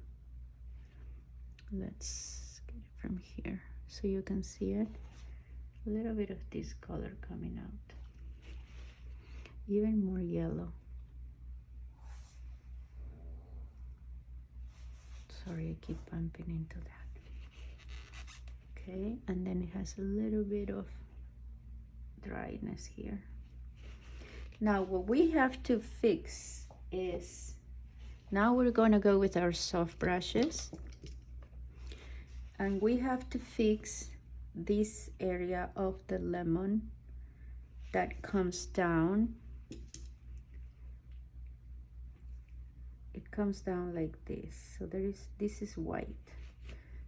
Let's get it from here so you can see it. A little bit of this color coming out. Even more yellow. Sorry, I keep bumping into that. Okay, and then it has a little bit of dryness here. Now what we have to fix is, now we're going to go with our soft brushes, and we have to fix this area of the lemon that comes down. It comes down like this. So this is white.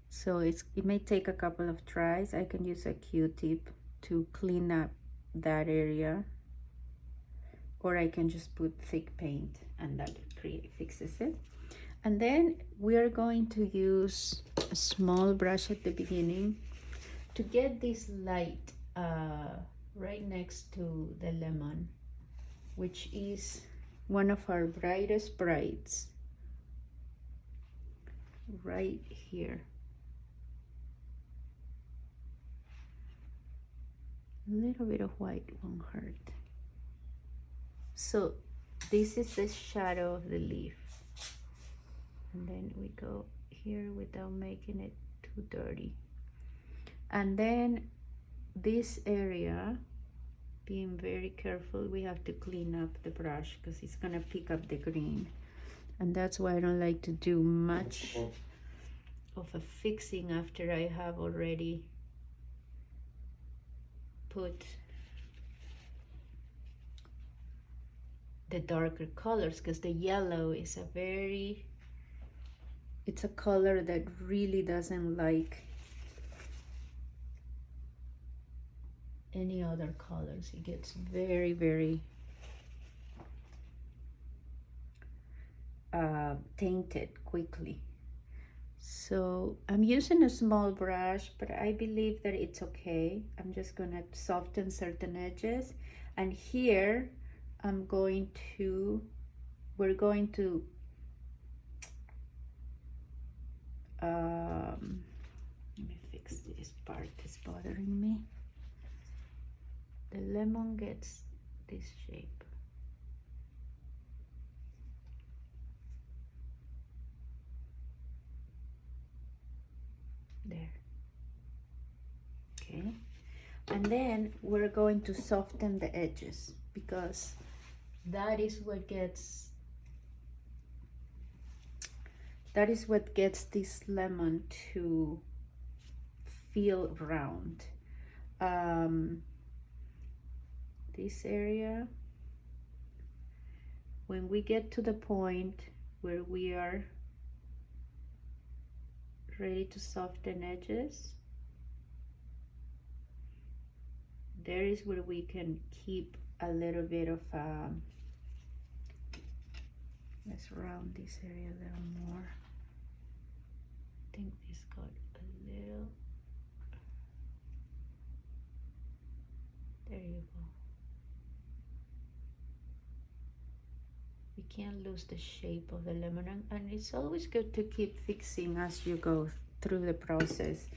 So it may take a couple of tries. I can use a Q-tip to clean up that area, or I can just put thick paint and that fixes it. And then we are going to use a small brush at the beginning to get this light right next to the lemon, which is one of our brightest brights right here. A little bit of white won't hurt. So this is the shadow of the leaf, and then we go here without making it too dirty. And then this area, being very careful, we have to clean up the brush because it's gonna pick up the green, and that's why I don't like to do much of a fixing after I have already put the darker colors, because the yellow is it's a color that really doesn't like any other colors. It gets very tainted quickly. So I'm using a small brush, but I believe that it's okay. I'm just gonna soften certain edges, and here we're going to let me fix this part that's bothering me. The lemon gets this shape. There. Okay. And then we're going to soften the edges, because that is what gets this lemon to feel round. This area, when we get to the point where we are ready to soften edges. There is where we can keep a little bit of let's round this area a little more. I think this got a little, there you go. We can't lose the shape of the lemon, and it's always good to keep fixing as you go through the process.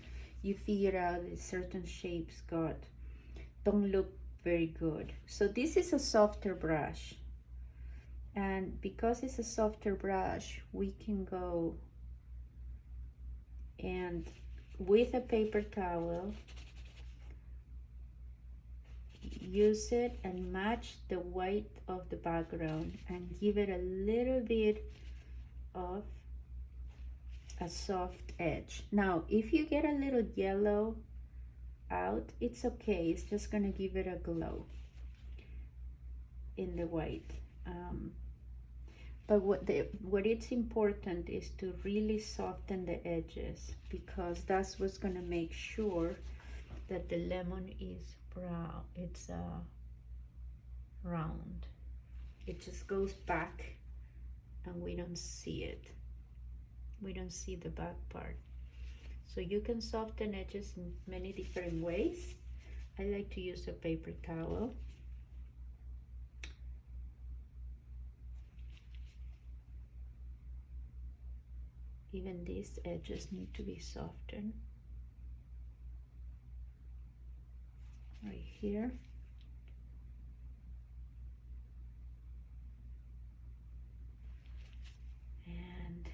You figure out that certain shapes don't look very good. So this is a softer brush, and because it's a softer brush, we can go and with a paper towel use it and match the white of the background and give it a little bit of a soft edge. Now if you get a little yellow out, it's okay, it's just gonna give it a glow in the white. But what it's important is to really soften the edges, because that's what's gonna make sure that the lemon is brown, it's round. It just goes back and we don't see it. We don't see the back part. So you can soften edges in many different ways. I like to use a paper towel. Even these edges need to be softened. Right here. And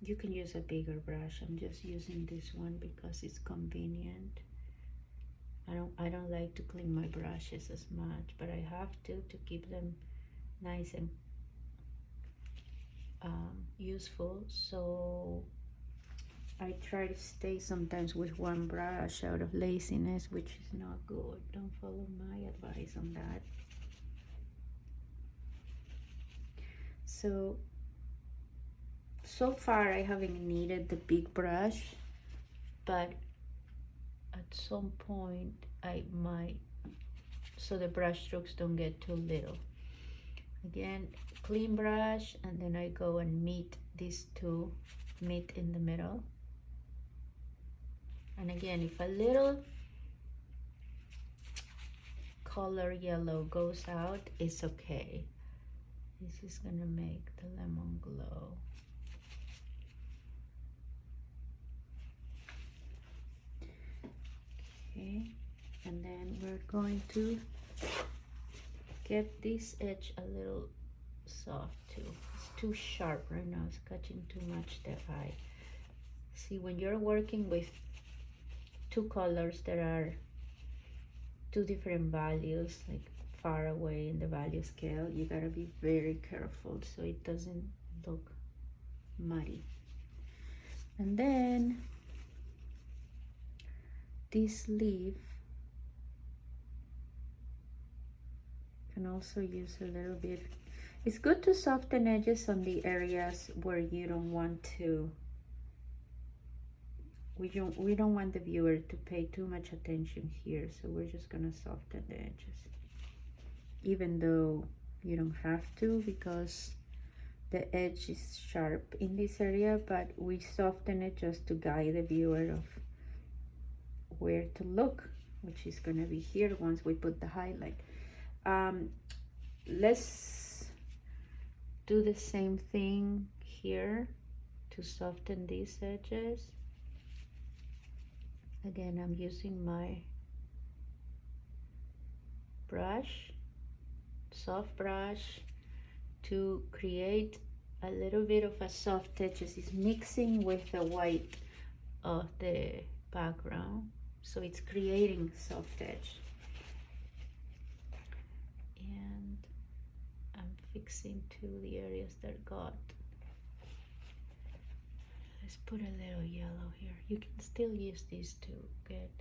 you can use a bigger brush. I'm just using this one because it's convenient. I don't like to clean my brushes as much, but I have to keep them nice and useful. So I try to stay sometimes with one brush out of laziness, which is not good. Don't follow my advice on that. So far I haven't needed the big brush, but at some point I might, so the brush strokes don't get too little. Again, clean brush, and then I go and meet these two, meet in the middle. And again, if a little color yellow goes out, it's okay. This is gonna make the lemon glow. Okay, and then we're going to get this edge a little soft too. It's too sharp right now, it's catching too much the eye. See, when you're working with two colors that are two different values, like far away in the value scale, you gotta be very careful so it doesn't look muddy. And then this leaf can also use a little bit. It's good to soften edges on the areas where you don't want to, we don't want the viewer to pay too much attention here, so we're just gonna soften the edges, even though you don't have to because the edge is sharp in this area, but we soften it just to guide the viewer of where to look, which is gonna be here once we put the highlight. Let's do the same thing here to soften these edges. Again, I'm using my brush, soft brush, to create a little bit of a soft edges. It's mixing with the white of the background, so it's creating soft edge. And I'm fixing to the areas that got. Let's put a little yellow here. You can still use these to get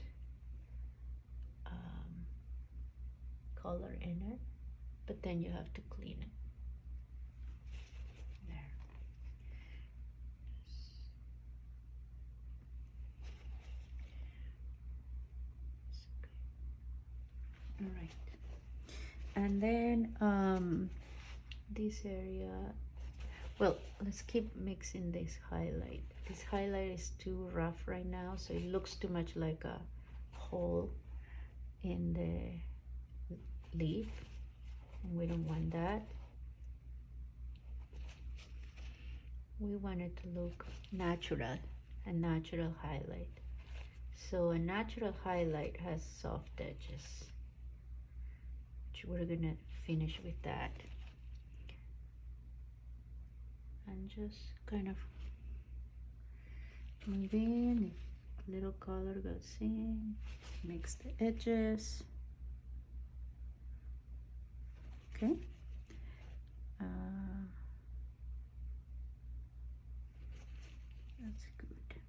color in it, but then you have to clean it. right. And then this area, well, let's keep mixing this highlight. This highlight is too rough right now, so it looks too much like a hole in the leaf, and we don't want that. We want it to look natural, a natural highlight. So a natural highlight has soft edges, which we're gonna finish with that. And just kind of move in, if a little color goes in, mix the edges. Okay. That's good.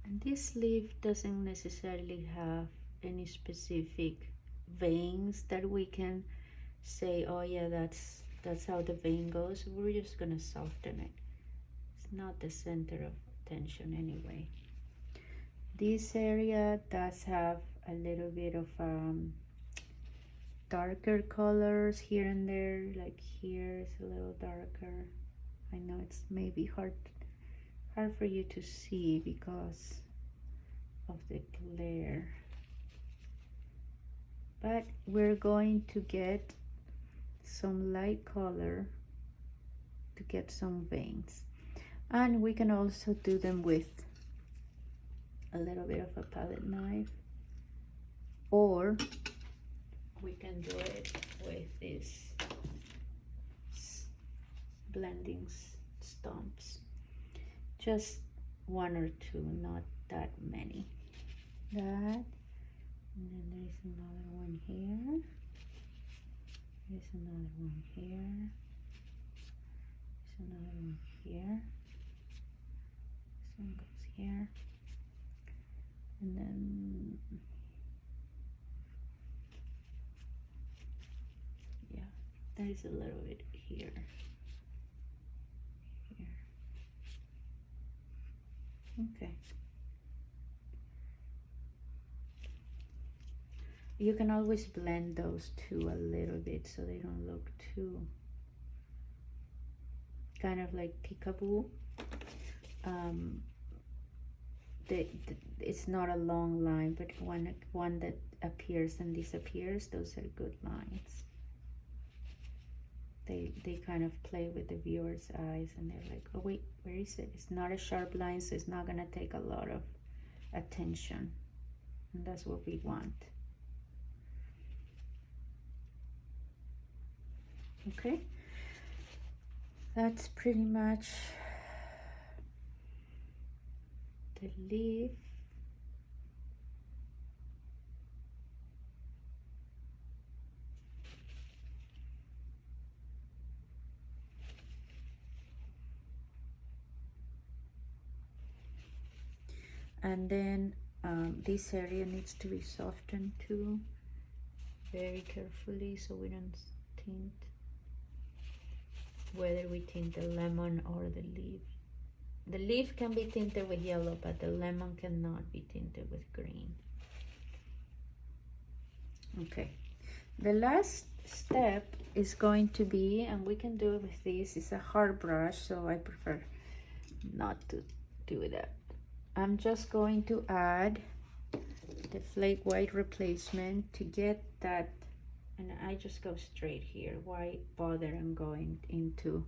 And this leaf doesn't necessarily have any specific veins that we can say, oh yeah, that's how the vein goes. We're just gonna soften it. It's not the center of attention anyway. This area does have a little bit of darker colors here and there, like here is a little darker. I know it's maybe hard for you to see because of the glare, but we're going to get some light color to get some veins, and we can also do them with a little bit of a palette knife, or we can do it with these blending stumps, just one or two, not that many. That, and then there's another one here, there's another one here, there's another one here, this one goes here, and then yeah, there's a little bit here. Okay. You can always blend those two a little bit so they don't look too kind of like peekaboo. It's not a long line, but one that appears and disappears, those are good lines. They kind of play with the viewer's eyes, and they're like, oh wait, where is it? It's not a sharp line, so it's not gonna take a lot of attention, and that's what we want. Okay, that's pretty much the leaf. And then this area needs to be softened too, very carefully, so we don't tint, whether we tint the lemon or the leaf. The leaf can be tinted with yellow, but the lemon cannot be tinted with green. Okay, the last step is going to be, and we can do it with this, it's a hard brush, so I prefer not to do that. I'm just going to add the flake white replacement to get that, and I just go straight here. Why bother and going into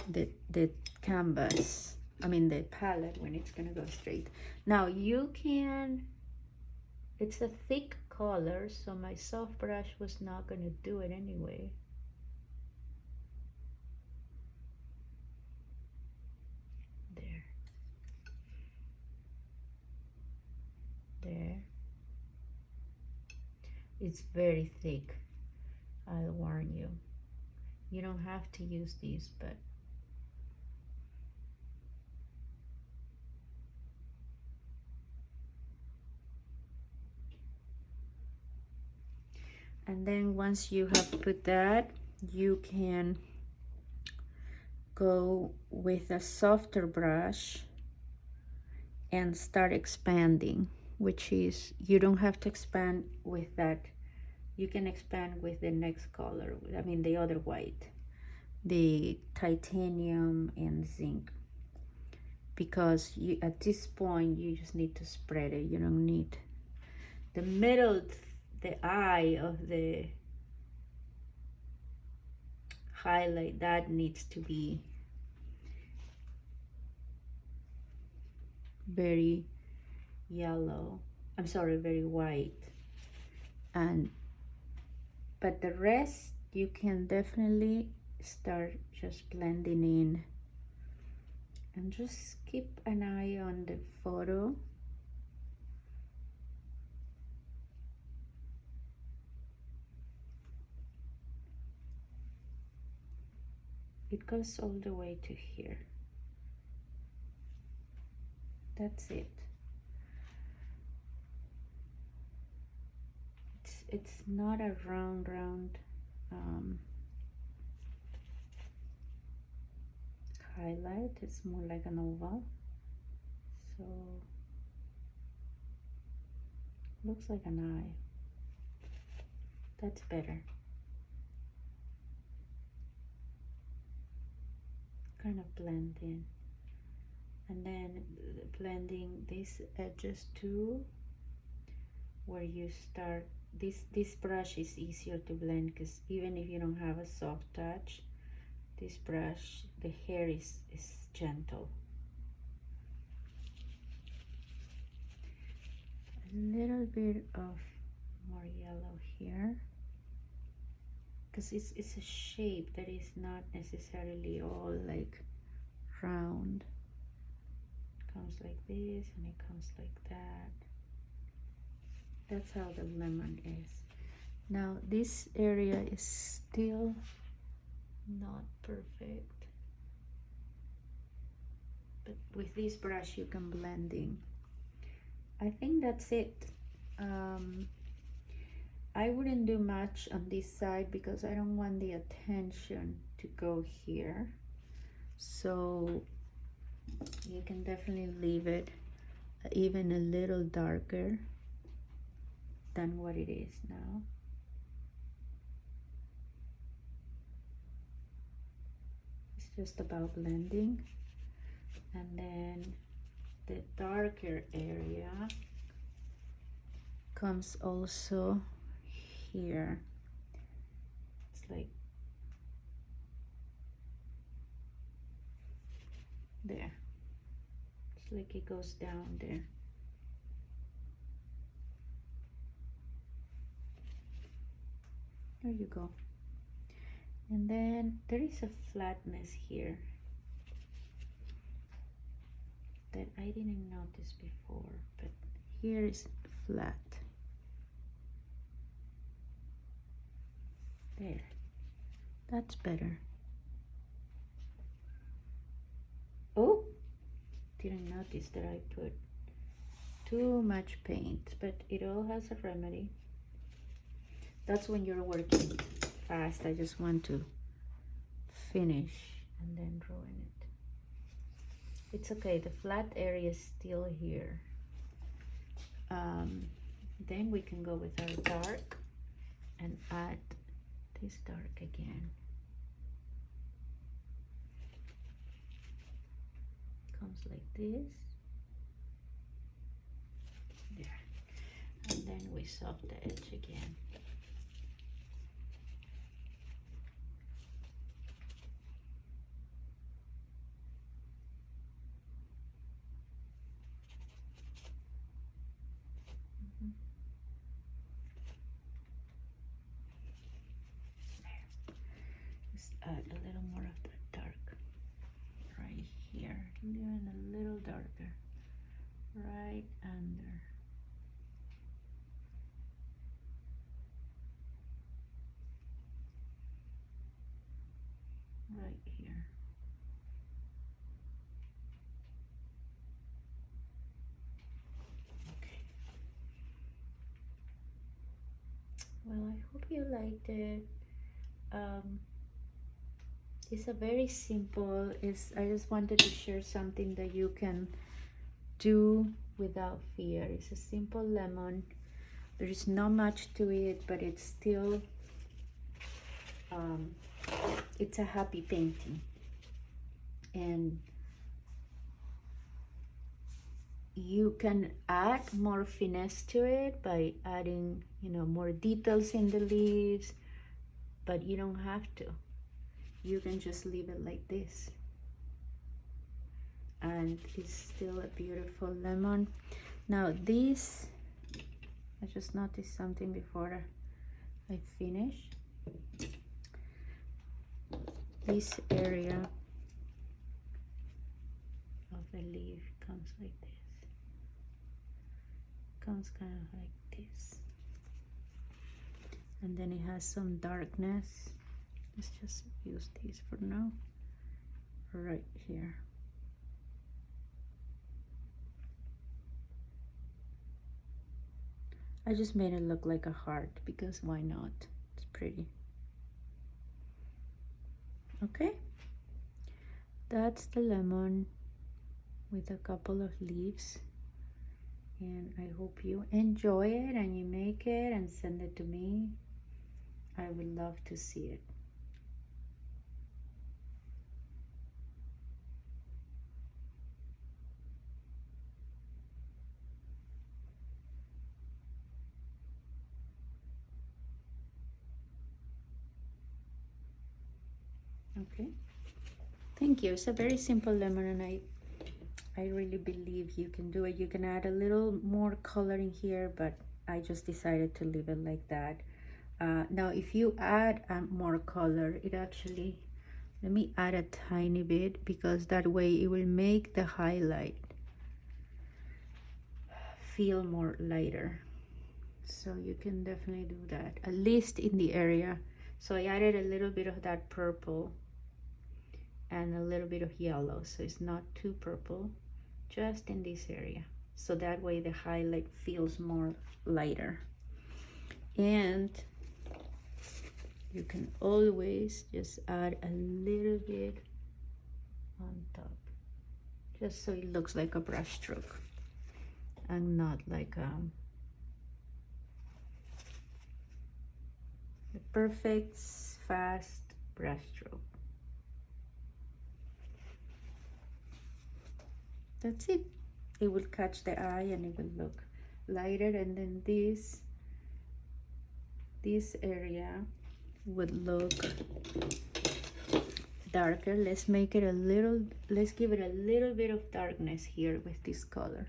the canvas, I mean the palette, when it's gonna go straight. Now you can, it's a thick color, so my soft brush was not gonna do it anyway. There, it's very thick, I'll warn you. You don't have to use these, but and then once you have put that, you can go with a softer brush and start expanding, which is, you don't have to expand with that. You can expand with the next color, I mean the other white, the titanium and zinc, because you, at this point, you just need to spread it. You don't need the middle, the eye of the highlight, that needs to be very yellow. I'm sorry, very white. And but the rest you can definitely start just blending in, and just keep an eye on the photo. It goes all the way to here. That's it. It's not a round highlight. It's more like an oval. So looks like an eye. That's better. Kind of blend in, and then blending these edges too, where you start. This brush is easier to blend, because even if you don't have a soft touch, this brush, the hair is gentle. A little bit of more yellow here, because it's a shape that is not necessarily all like round. It comes like this and it comes like that. That's how the lemon is. Now this area is still not perfect, but with this brush you can blend in. I think that's it. I wouldn't do much on this side because I don't want the attention to go here, so you can definitely leave it even a little darker than what it is now. It's just about blending, and then the darker area comes also here. It's like there. It's like it goes down there. There you go. And then there is a flatness here that I didn't notice before, but here is flat. There. That's better. Oh, didn't notice that I put too much paint, but it all has a remedy. That's when you're working fast. I just want to finish and then ruin it. It's okay, the flat area is still here. Then we can go with our dark and add this dark again. Comes like this. There. And then we soft the edge again. Add a little more of that dark right here, even a little darker right under. Right here. Okay. Well, I hope you liked it. It's a very simple, I just wanted to share something that you can do without fear. It's a simple lemon. There is not much to it, but it's still, it's a happy painting. And you can add more finesse to it by adding, you know, more details in the leaves, but you don't have to. You can just leave it like this. And it's still a beautiful lemon. Now this, I just noticed something before I finish. This area of the leaf comes like this. Comes kind of like this. And then it has some darkness. Let's just use these for now. Right here. I just made it look like a heart because why not? It's pretty. Okay, that's the lemon with a couple of leaves, and I hope you enjoy it and you make it and send it to me. I would love to see it. Okay, thank you. It's a very simple lemon, and I really believe you can do it. You can add a little more color in here, but I just decided to leave it like that. Now if you add more color, it actually, let me add a tiny bit, because that way it will make the highlight feel more lighter. So you can definitely do that, at least in the area. So I added a little bit of that purple and a little bit of yellow, so it's not too purple, just in this area, so that way the highlight feels more lighter. And you can always just add a little bit on top, just so it looks like a brush stroke and not like a perfect fast brush stroke. That's it. It will catch the eye and it will look lighter, and then this area would look darker. Let's make it a little, let's give it a little bit of darkness here with this color,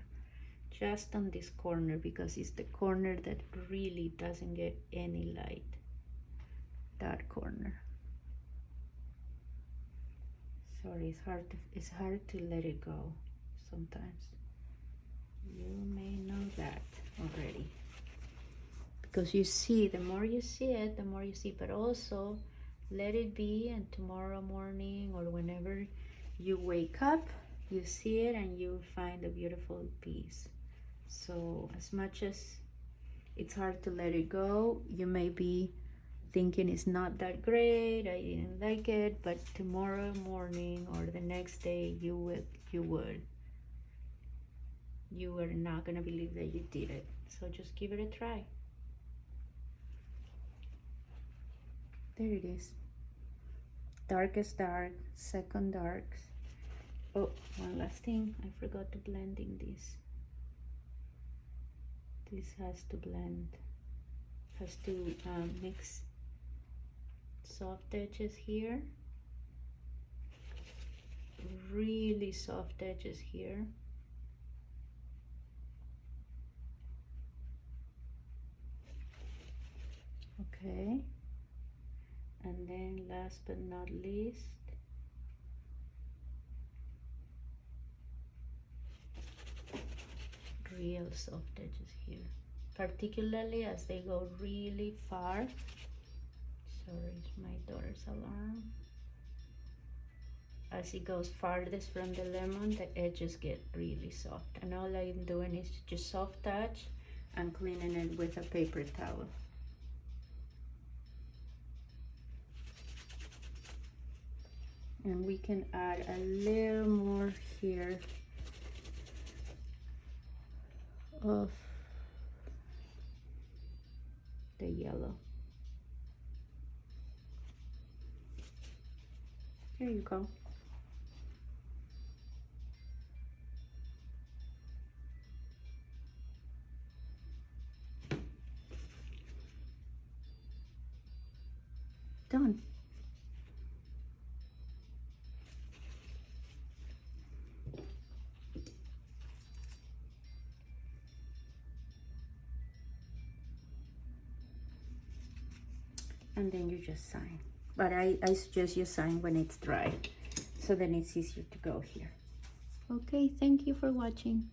just on this corner, because it's the corner that really doesn't get any light, that corner. Sorry, it's hard to let it go sometimes. You may know that already, because you see, the more you see it, the more you see. But also let it be, and tomorrow morning or whenever you wake up, you see it and you find a beautiful piece. So as much as it's hard to let it go, you may be thinking it's not that great, I didn't like it, but tomorrow morning or the next day you are not gonna believe that you did it. So just give it a try. There it is. Darkest dark, second darks. Oh, one last thing, I forgot to blend in this. This has to blend, has to mix soft edges here, really soft edges here. Okay, and then last but not least, real soft edges here, particularly as they go really far. Sorry, it's my daughter's alarm. As it goes farthest from the lemon, the edges get really soft, and all I'm doing is just soft touch and cleaning it with a paper towel. And we can add a little more here of the yellow. There you go. Done. And then you just sign. But I suggest you sign when it's dry, so then it's easier to go here. Okay, thank you for watching.